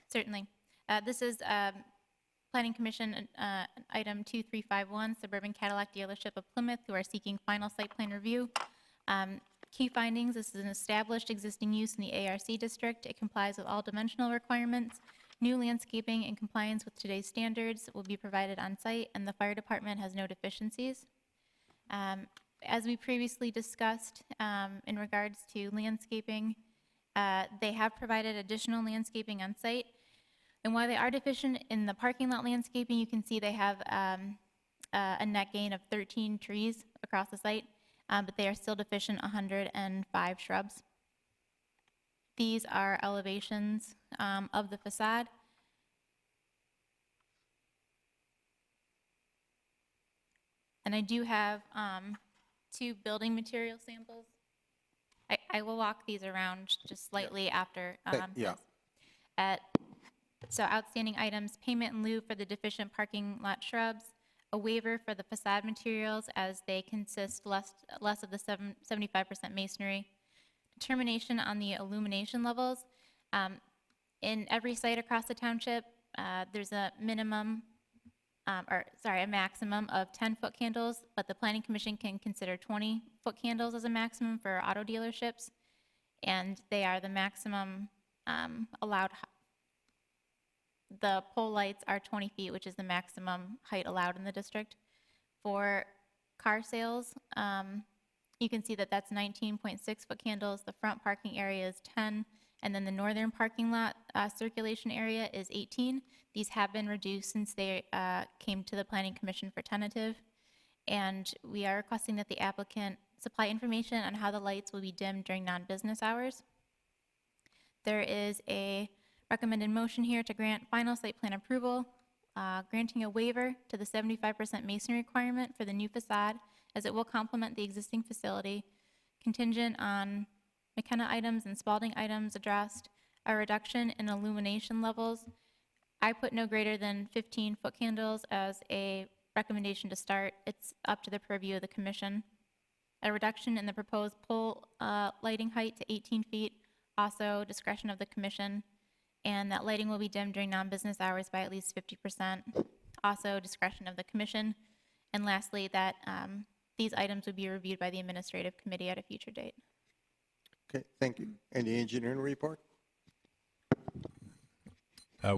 Certainly. This is Planning Commission item 2351, Suburban Cadillac Dealership of Plymouth, who are seeking final site plan review. Key findings: this is an established existing use in the ARC district. It complies with all dimensional requirements. New landscaping in compliance with today's standards will be provided on site, and the fire department has no deficiencies. As we previously discussed in regards to landscaping, they have provided additional landscaping on site. And while they are deficient in the parking lot landscaping, you can see they have a net gain of 13 trees across the site, but they are still deficient 105 shrubs. These are elevations of the facade. And I do have 2 building material samples. I will walk these around just slightly after Yeah. this. So outstanding items: payment in lieu for the deficient parking lot shrubs, a waiver for the facade materials as they consist less of the 75% masonry, determination on the illumination levels. In every site across the township, there's a maximum of 10-foot candles, but the Planning Commission can consider 20-foot candles as a maximum for auto dealerships, and they are the maximum allowed. The pole lights are 20 feet, which is the maximum height allowed in the district. For car sales, you can see that that's 19.6-foot candles. The front parking area is 10, and then the northern parking lot circulation area is 18. These have been reduced since they came to the Planning Commission for tentative, and we are requesting that the applicant supply information on how the lights will be dimmed during non-business hours. There is a recommended motion here to grant final site plan approval, granting a waiver to the 75% masonry requirement for the new facade, as it will complement the existing facility, contingent on McKenna items and Spalding items addressed, a reduction in illumination levels. I put no greater than 15-foot candles as a recommendation to start. It's up to the purview of the commission. A reduction in the proposed pole lighting height to 18 feet, also discretion of the commission, and that lighting will be dimmed during non-business hours by at least 50%, also discretion of the commission. And lastly, that these items would be reviewed by the administrative committee at a future date. Okay, thank you. And the engineering report?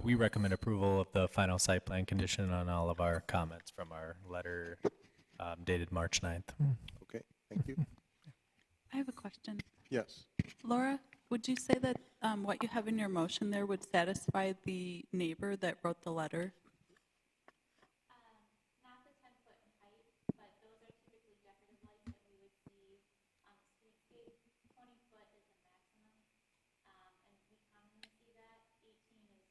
We recommend approval of the final site plan condition on all of our comments from our letter dated March 9th. Okay, thank you. I have a question. Yes. Laura, would you say that what you have in your motion there would satisfy the neighbor that wrote the letter? Not the 10-foot in height, but those are typically decorative lights that we would see on the streetscape. 20 foot is the maximum, and we commonly see that. 18 is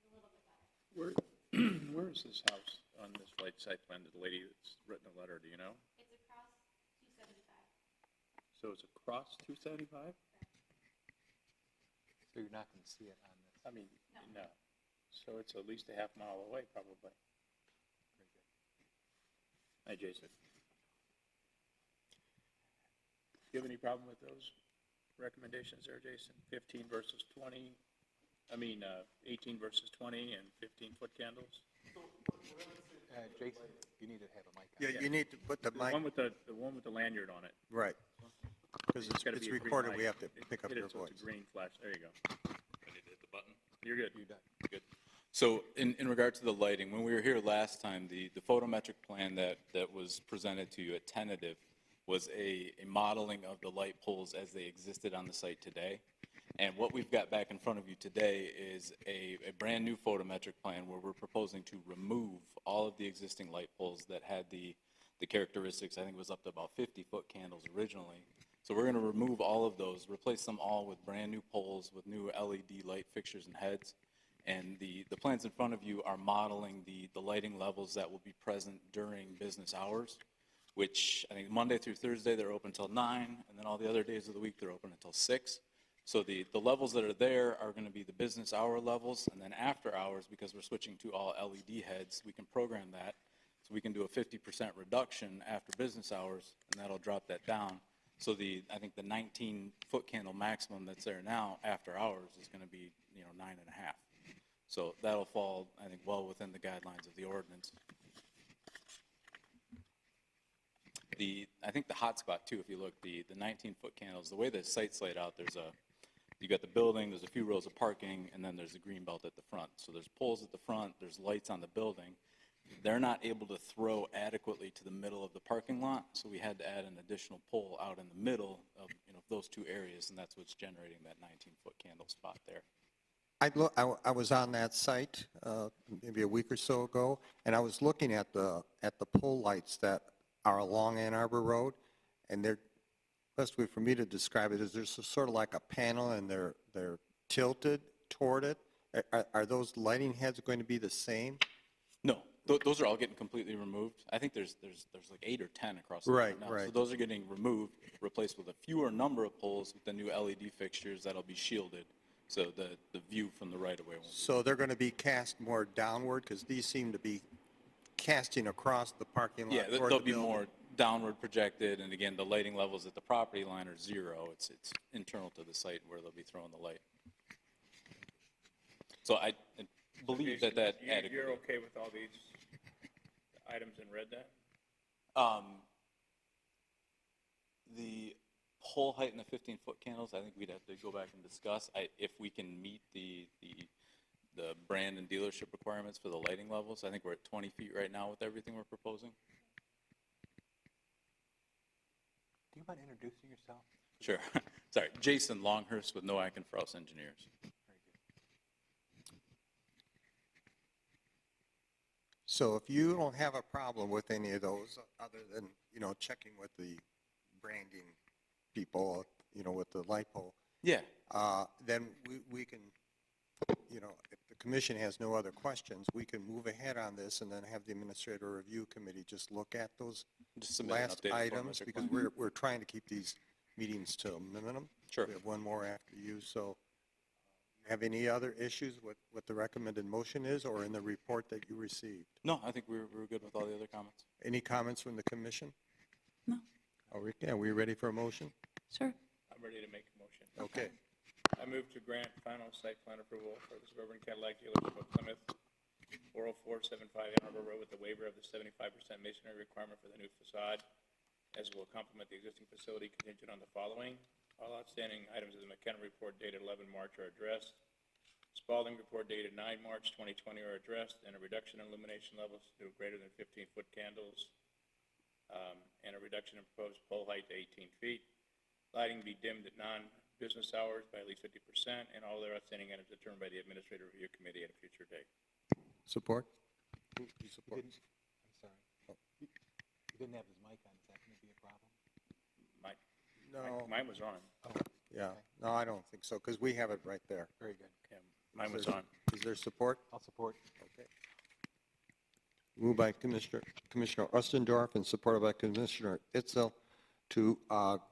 a little bit better. Where is this house on this site plan, the lady that's written the letter, do you know? It's across 275. So it's across 275? So you're not going to see it on this. I mean, no. So it's at least a half mile away, probably. Very good. Hi, Jason. Do you have any problem with those recommendations there, Jason? 15 versus 20, 18 versus 20 and 15-foot candles? Jason, you need to have a mic on. Yeah, you need to put the The mic, one with the lanyard on it. right. Because gotta it's be a green recorded, light. we have to pick up Hit your it so voice. it's a green flash. There you go. Ready to hit the button? You're good. You're done. Good. So in regard to the lighting, when we were here last time, the photometric plan that was presented to you at tentative was a modeling of the light poles as they existed on the site today. And what we've got back in front of you today is a brand-new photometric plan where we're proposing to remove all of the existing light poles that had the characteristics, I think it was up to about 50-foot candles originally. So we're going to remove all of those, replace them all with brand-new poles with new LED light fixtures and heads. And the plans in front of you are modeling the lighting levels that will be present during business hours, which I think Monday through Thursday, they're open until 9, and then all the other days of the week, they're open until 6. So the levels that are there are going to be the business hour levels, and then after hours, because we're switching to all LED heads, we can program that. So we can do a 50% reduction after business hours, and that'll drop that down. So I think the 19-foot candle maximum that's there now after hours is going to be, 9.5. So that'll fall, I think, well within the guidelines of the ordinance. I think the hotspot too, if you look, the 19-foot candles, the way the site's laid out, you got the building, there's a few rows of parking, and then there's the green belt at the front. So there's poles at the front, there's lights on the building. They're not able to throw adequately to the middle of the parking lot, so we had to add an additional pole out in the middle of those two areas, and that's what's generating that 19-foot candle spot there. I was on that site maybe a week or so ago, and I was looking at the pole lights that are along Ann Arbor Road, and they're, best way for me to describe it is there's sort of like a panel, and they're tilted toward it. Are those lighting heads going to be the same? No, those are all getting completely removed. I think there's like 8 or 10 across the Right, board now. right. So those are getting removed, replaced with a fewer number of poles with the new LED fixtures that'll be shielded. So the view from the right-of-way won't be. So they're going to be cast more downward, because these seem to be casting across the parking lot Yeah, toward they'll the be building. more downward projected, and again, the lighting levels at the property line are 0. It's internal to the site where they'll be throwing the light. So I believe that adequately. You're okay with all these items in red then? The pole height and the 15-foot candles, I think we'd have to go back and discuss. If we can meet the brand and dealership requirements for the lighting levels, I think we're at 20 feet right now with everything we're proposing. Do you mind introducing yourself? Sure. Sorry, Jason Longhurst with Noack and Frost Engineers. Very good. So if you don't have a problem with any of those, other than, checking with the branding people, with the light pole, Yeah. then we can, if the commission has no other questions, we can move ahead on this and then have the administrator review committee just look at those Just submit an last updated items, photometric because plan. we're trying to keep these meetings to a minimum. Sure. We have one more after you, so have any other issues with what the recommended motion is or in the report that you received? No, I think we're good with all the other comments. Any comments from the commission? No. Are we ready for a motion? Sure. I'm ready to make a motion. Okay. I move to grant final site plan approval for the Suburban Cadillac dealership of Plymouth 40475 Ann Arbor Road with the waiver of the 75% masonry requirement for the new facade, as will complement the existing facility contingent on the following. All outstanding items of the McKenna report dated 11 March are addressed. Spalding report dated 9 March 2020 are addressed, and a reduction in illumination levels to greater than 15-foot candles, and a reduction in proposed pole height to 18 feet. Lighting be dimmed at non-business hours by at least 50%, and all other outstanding items determined by the Administrative Review Committee at a future date. Support? Who You supports? didn't, I'm sorry. You didn't have his mic on. Is that going to be a problem? No. Mine was on. Yeah, no, I don't think so, because we have it right there. Very good. Yeah, mine was Is there- on. Is there support? I'll support. Okay. Moved by Commissioner Ostendorf and supported by Commissioner Itzel to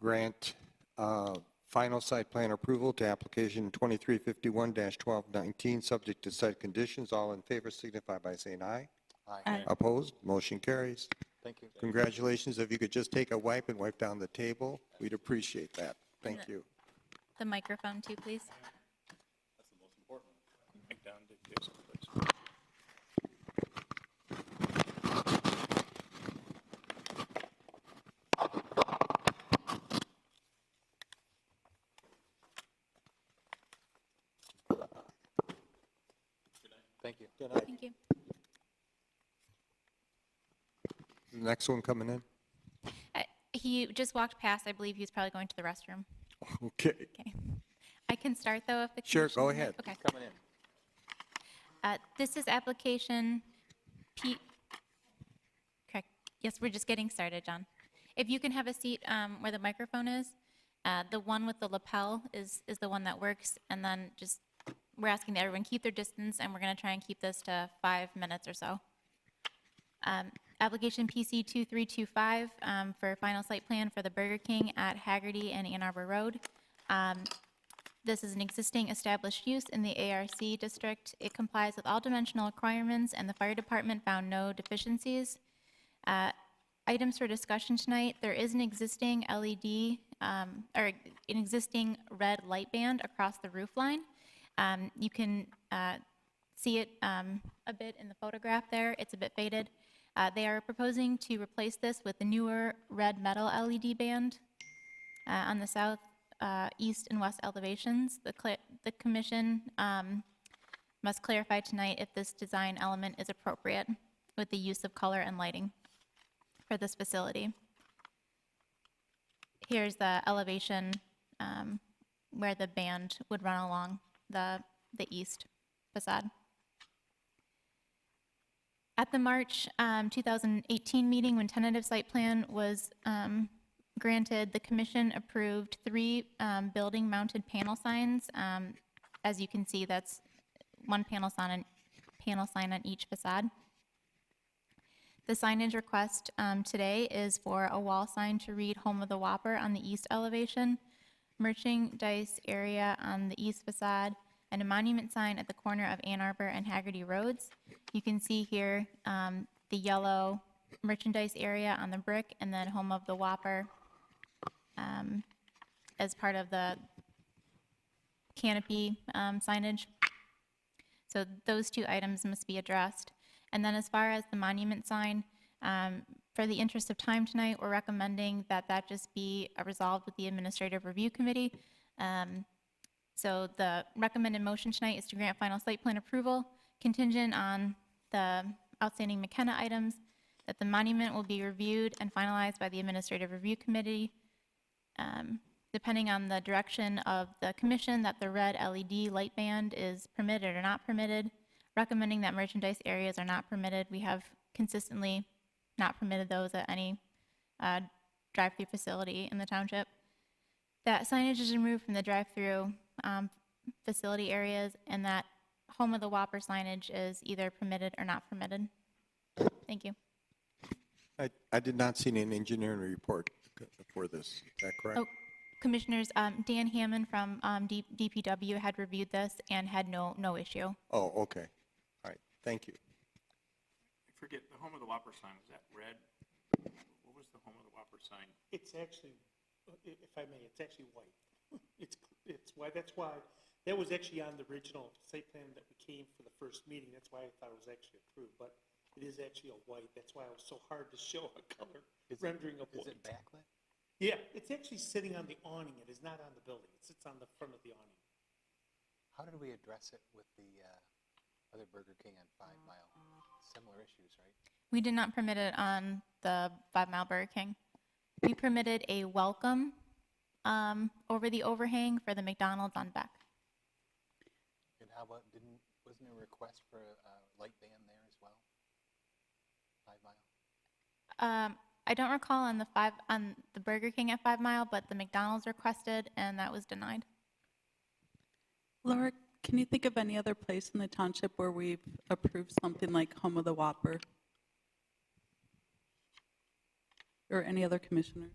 grant final site plan approval to application 2351-1219, subject to site conditions. All in favor signify by saying aye. Aye. Opposed? Motion carries. Thank you. Congratulations. If you could just take a wipe and wipe down the table, we'd appreciate that. Thank you. The microphone too, please. That's the most important. Back down to Jason, please. Thank you. Good night. Thank you. The next one coming in? He just walked past. I believe he's probably going to the restroom. Okay. Okay. I can start, though, if the Sure, commission go would like. ahead. Okay. Coming in. This is application correct. Yes, we're just getting started, John. If you can have a seat where the microphone is, the one with the lapel is the one that works, and then just, we're asking that everyone keep their distance, and we're going to try and keep this to 5 minutes or so. Application PC 2325 for final site plan for the Burger King at Haggerty and Ann Arbor Road. This is an existing established use in the ARC district. It complies with all dimensional requirements, and the fire department found no deficiencies. Items for discussion tonight, there is an existing LED, or an existing red light band across the roof line. You can see it a bit in the photograph there. It's a bit faded. They are proposing to replace this with a newer red metal LED band on the south, east, and west elevations. The commission must clarify tonight if this design element is appropriate with the use of color and lighting for this facility. Here's the elevation where the band would run along the east facade. At the March 2018 meeting, when tentative site plan was granted, the commission approved 3 building-mounted panel signs. As you can see, that's one panel sign on each facade. The signage request today is for a wall sign to read Home of the Whopper on the east elevation, merchandise area on the east facade, and a monument sign at the corner of Ann Arbor and Haggerty Roads. You can see here the yellow merchandise area on the brick, and then Home of the Whopper as part of the canopy signage. So those 2 items must be addressed. And then as far as the monument sign, for the interest of time tonight, we're recommending that that just be resolved with the Administrative Review Committee. So the recommended motion tonight is to grant final site plan approval contingent on the outstanding McKenna items, that the monument will be reviewed and finalized by the Administrative Review Committee, depending on the direction of the commission, that the red LED light band is permitted or not permitted, recommending that merchandise areas are not permitted. We have consistently not permitted those at any drive-through facility in the township. That signage is removed from the drive-through facility areas, and that Home of the Whopper signage is either permitted or not permitted. Thank you. I did not see an engineering report for this. Is that correct? Oh, Commissioners, Dan Hammond from DPW had reviewed this and had no issue. Oh, okay. All right. Thank you. I forget, the Home of the Whopper sign, was that red? What was the Home of the Whopper sign? It's actually, if I may, it's actually white. It's white. That's why That was actually on the original site plan that we came for the first meeting. That's why I thought it was actually approved, but it is actually a white. That's why it was so hard to show a color rendering of white. Is it backlit? Yeah, it's actually sitting on the awning. It is not on the building. It sits on the front of the awning. How did we address it with the other Burger King on 5 Mile? Similar issues, right? We did not permit it on the 5 Mile Burger King. We permitted a welcome over the overhang for the McDonald's on Beck. And how about, wasn't there a request for a light ban there as well? 5 Mile? I don't recall on the Burger King at 5 Mile, but the McDonald's requested, and that was denied. Laura, can you think of any other place in the township where we've approved something like Home of the Whopper? Or any other commissioners?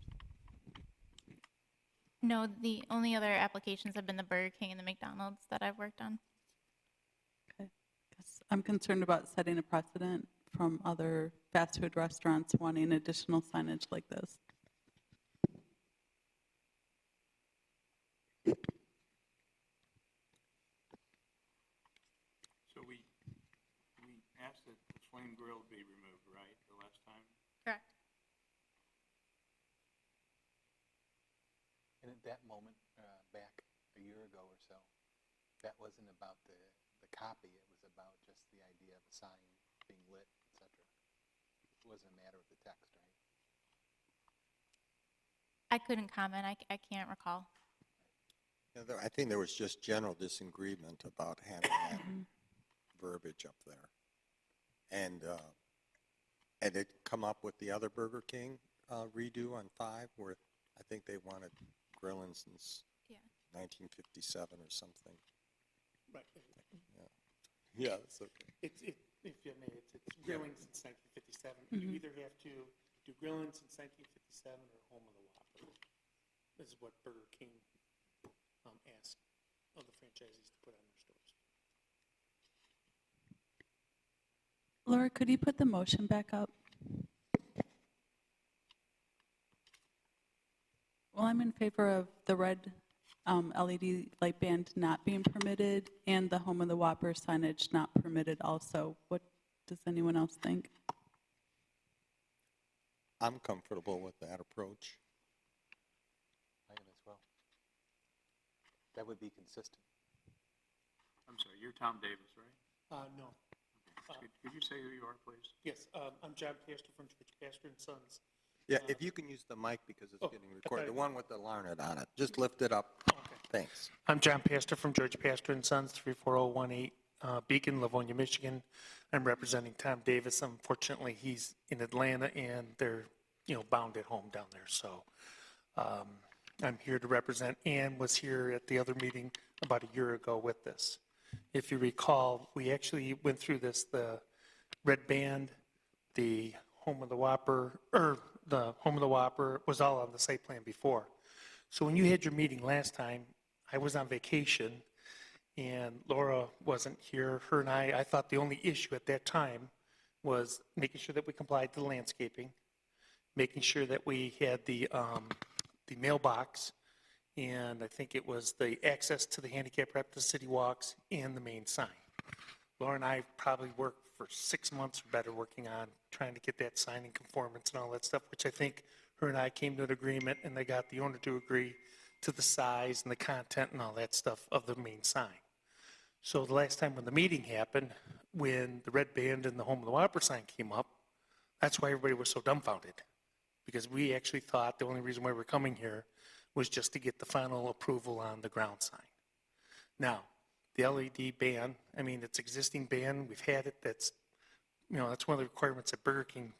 No, the only other applications have been the Burger King and the McDonald's that I've worked on. Okay. 'Cause I'm concerned about setting a precedent from other fast food restaurants wanting additional signage like this. So we asked that the flame grill be removed, right, the last time? Correct. And at that moment, back a year ago or so, that wasn't about the copy, it was about just the idea of a sign being lit, etc. It wasn't a matter of the text, right? I couldn't comment. I can't recall. I think there was just general disagreement about having that verbiage up there. And it come up with the other Burger King redo on 5, where I think they wanted grilling since 1957 or something. Right. Yeah, that's okay. If you may, it's grilling since 1957. You either have to do grilling since 1957 or Home of the Whopper. This is what Burger King asked of the franchisees to put on their stores. Laura, could you put the motion back up? Well, I'm in favor of the red LED light band not being permitted and the Home of the Whopper signage not permitted also. What does anyone else think? I'm comfortable with that approach. I am as well. That would be consistent. I'm sorry, you're Tom Davis, right? No. Could you say who you are, please? Yes, I'm John Pastor from George Pastor and Sons. Yeah, if you can use the mic because it's getting recorded, the one with the Larned on it, just lift it up. Okay. Thanks. I'm John Pastor from George Pastor and Sons, 34018 Beacon, Livonia, Michigan. I'm representing Tom Davis. Unfortunately, he's in Atlanta and they're, bound at home down there. So I'm here to represent. Ann was here at the other meeting about a year ago with this. If you recall, we actually went through this, the red band, the Home of the Whopper, the Home of the Whopper was all on the site plan before. So when you had your meeting last time, I was on vacation and Laura wasn't here. Her and I thought the only issue at that time was making sure that we complied to the landscaping, making sure that we had the mailbox, and I think it was the access to the handicap ramp, the city walks, and the main sign. Laura and I probably worked for 6 months or better working on trying to get that sign in conformance and all that stuff, which I think her and I came to an agreement, and they got the owner to agree to the size and the content and all that stuff of the main sign. So the last time when the meeting happened, when the red band and the Home of the Whopper sign came up, that's why everybody was so dumbfounded, because we actually thought the only reason why we're coming here was just to get the final approval on the ground sign. Now, the LED ban, it's existing ban, we've had it, that's one of the requirements that Burger King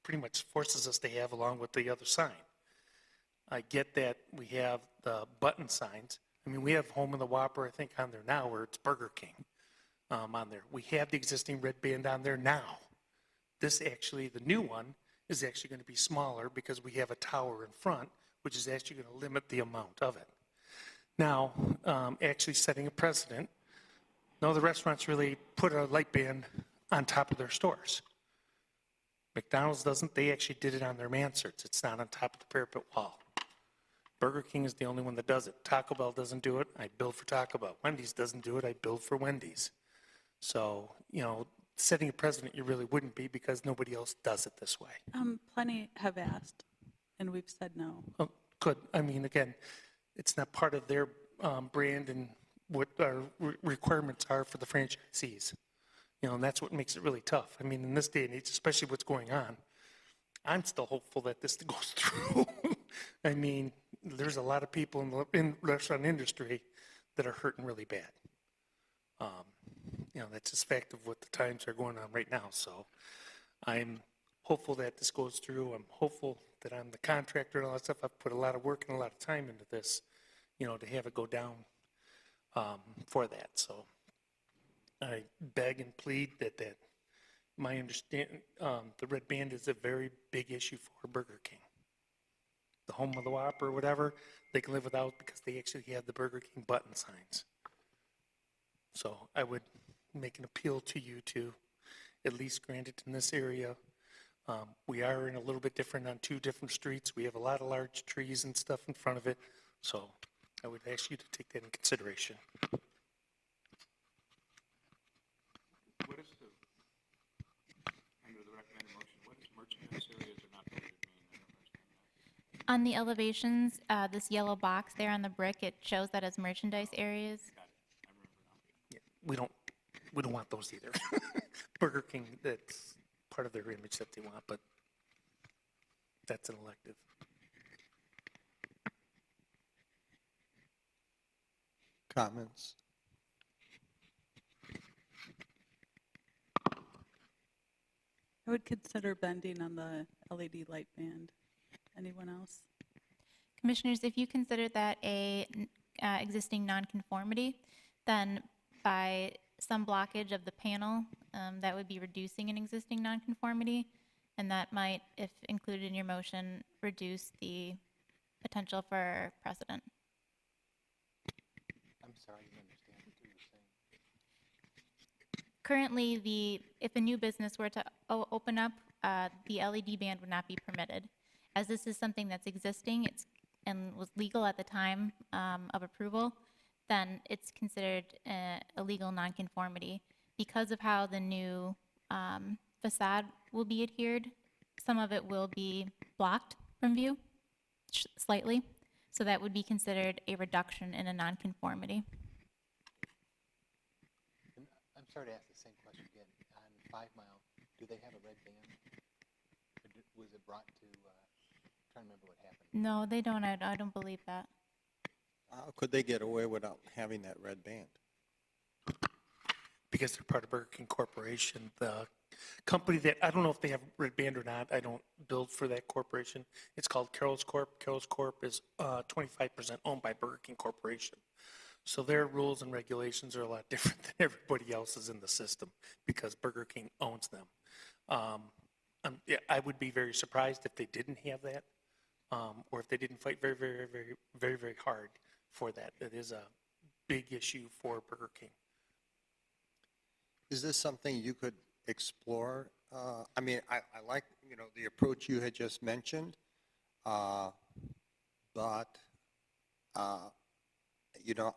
pretty much forces us to have along with the other sign. I get that we have the button signs. We have Home of the Whopper, I think, on there now, where it's Burger King on there. We have the existing red band on there now. This actually, the new one, is actually going to be smaller because we have a tower in front, which is actually going to limit the amount of it. Now, actually setting a precedent, no, the restaurants really put a light band on top of their stores. McDonald's doesn't. They actually did it on their mansards. It's not on top of the parapet wall. Burger King is the only one that does it. Taco Bell doesn't do it, I build for Taco Bell. Wendy's doesn't do it, I build for Wendy's. So, setting a precedent, you really wouldn't be because nobody else does it this way. Plenty have asked, and we've said no. Oh, good. I mean, again, it's not part of their brand and what our requirements are for the franchisees. And that's what makes it really tough. I mean, in this day and age, especially what's going on, I'm still hopeful that this goes through. I mean, there's a lot of people in the restaurant industry that are hurting really bad. That's just fact of what the times are going on right now. So I'm hopeful that this goes through. I'm hopeful that I'm the contractor and all that stuff. I've put a lot of work and a lot of time into this, to have it go down for that. So I beg and plead that my understanding, the red band is a very big issue for Burger King. The home of the Whopper or whatever, they can live without because they actually have the Burger King button signs. So I would make an appeal to you to at least grant it in this area. We are in a little bit different on 2 different streets. We have a lot of large trees and stuff in front of it. So I would ask you to take that in consideration. What is under the recommended motion, what is merchandise areas are not permitted mean? I don't understand that. On the elevations, this yellow box there on the brick, it shows that as merchandise areas. Got it. I remember now. Yeah, we don't want those either. Burger King, that's part of their image that they want, but that's an elective. Comments? I would consider bending on the LED light band. Anyone else? Commissioners, if you consider that a existing nonconformity, then by some blockage of the panel, that would be reducing an existing nonconformity, and that might, if included in your motion, reduce the potential for precedent. I'm sorry, I didn't understand what you were saying. Currently, if a new business were to open up, the LED band would not be permitted. As this is something that's existing and was legal at the time of approval, then it's considered a legal nonconformity. Because of how the new facade will be adhered, some of it will be blocked from view slightly, so that would be considered a reduction in a nonconformity. And I'm sorry to ask the same question again. On 5 Mile, do they have a red band? Or was it brought to, trying to remember what happened? No, they don't. I don't believe that. How could they get away without having that red band? Because they're part of Burger King Corporation. The company that, I don't know if they have red band or not, I don't build for that corporation. It's called Carroll's Corp. Carroll's Corp is 25% owned by Burger King Corporation. So their rules and regulations are a lot different than everybody else's in the system because Burger King owns them. Yeah, I would be very surprised if they didn't have that, or if they didn't fight very, very, very, very, very hard for that. It is a big issue for Burger King. Is this something you could explore? I mean, I like, the approach you had just mentioned, but,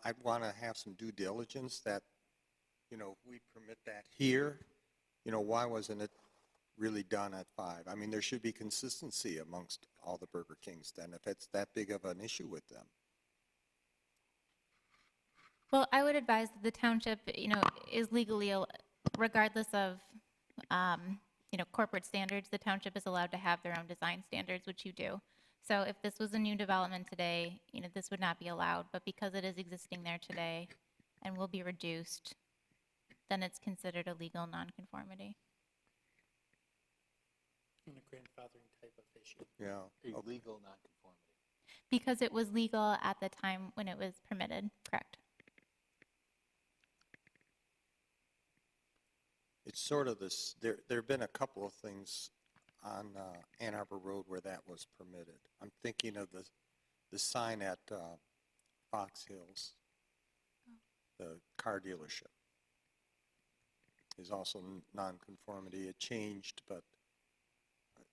I'd want to have some due diligence that, if we permit that here, why wasn't it really done at 5? I mean, there should be consistency amongst all the Burger Kings then, if it's that big of an issue with them. Well, I would advise that the township, is legally, regardless of, corporate standards, the township is allowed to have their own design standards, which you do. So if this was a new development today, this would not be allowed, but because it is existing there today and will be reduced, then it's considered a legal nonconformity. In a grandfathering type of issue. Yeah. A legal nonconformity. Because it was legal at the time when it was permitted, correct? It's sort of this, there have been a couple of things on Ann Arbor Road where that was permitted. I'm thinking of the sign at Fox Hills, the car dealership. Is also nonconformity. It changed, but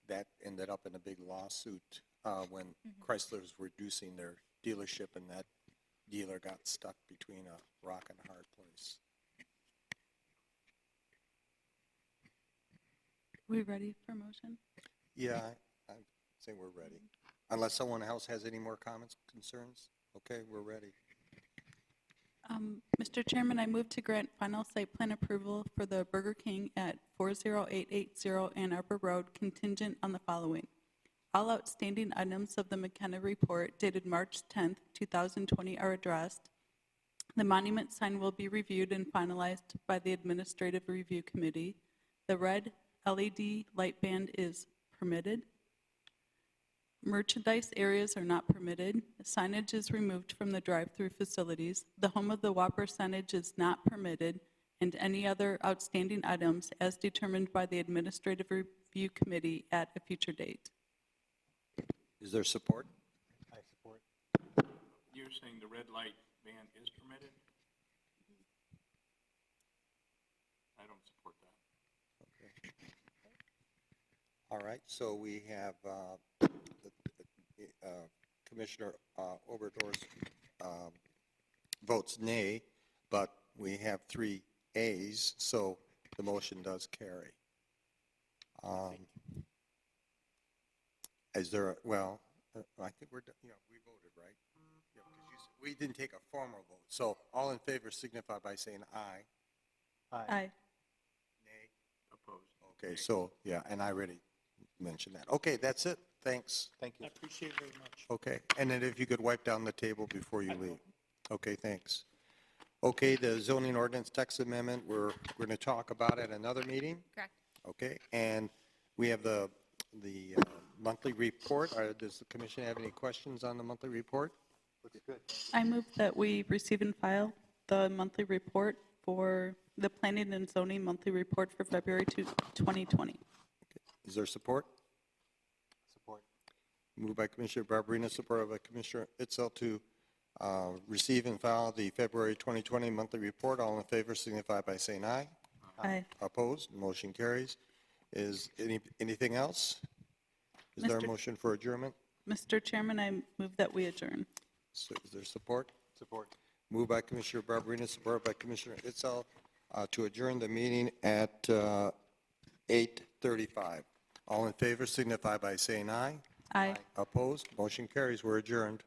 that ended up in a big lawsuit when Chrysler was reducing their dealership and that dealer got stuck between a rock and a hard place. We ready for motion? Yeah, I say we're ready. Unless someone else has any more comments, concerns? Okay, we're ready. Mr. Chairman, I move to grant final site plan approval for the Burger King at 40880 Ann Arbor Road contingent on the following. All outstanding items of the McKenna report dated March 10th, 2020 are addressed. The monument sign will be reviewed and finalized by the Administrative Review Committee. The red LED light band is permitted. Merchandise areas are not permitted. Signage is removed from the drive-through facilities. The home of the Whopper signage is not permitted, and any other outstanding items as determined by the Administrative Review Committee at a future date. Is there support? I support. You're saying the red light ban is permitted? I don't support that. Okay. All right, so we have Commissioner Oberdorf votes nay, but we have 3 ayes, so the motion does carry. Is there, well, I think we're, we voted, right? Yeah, because we didn't take a formal vote. So all in favor signify by saying aye. Aye. Nay? Opposed. Okay, so, yeah, and I already mentioned that. Okay, that's it. Thanks. Thank you. I appreciate it very much. Okay, and then if you could wipe down the table before you leave. Okay, thanks. Okay, the zoning ordinance text amendment, we're going to talk about at another meeting. Correct. Okay, and we have the monthly report. Does the commission have any questions on the monthly report? Looks good. I move that we receive and file the monthly report for the Planning and Zoning monthly report for February 2020. Is there support? Support. Moved by Commissioner Barberina, supported by Commissioner Itzel to receive and file the February 2020 monthly report. All in favor signify by saying aye. Aye. Opposed? Motion carries. Is anything else? Is there a Mr. motion for adjournment? Mr. Chairman, I move that we adjourn. So is there support? Support. Moved by Commissioner Barberina, supported by Commissioner Itzel to adjourn the meeting at 8:35. All in favor signify by saying aye. Aye. Opposed? Motion carries. We're adjourned.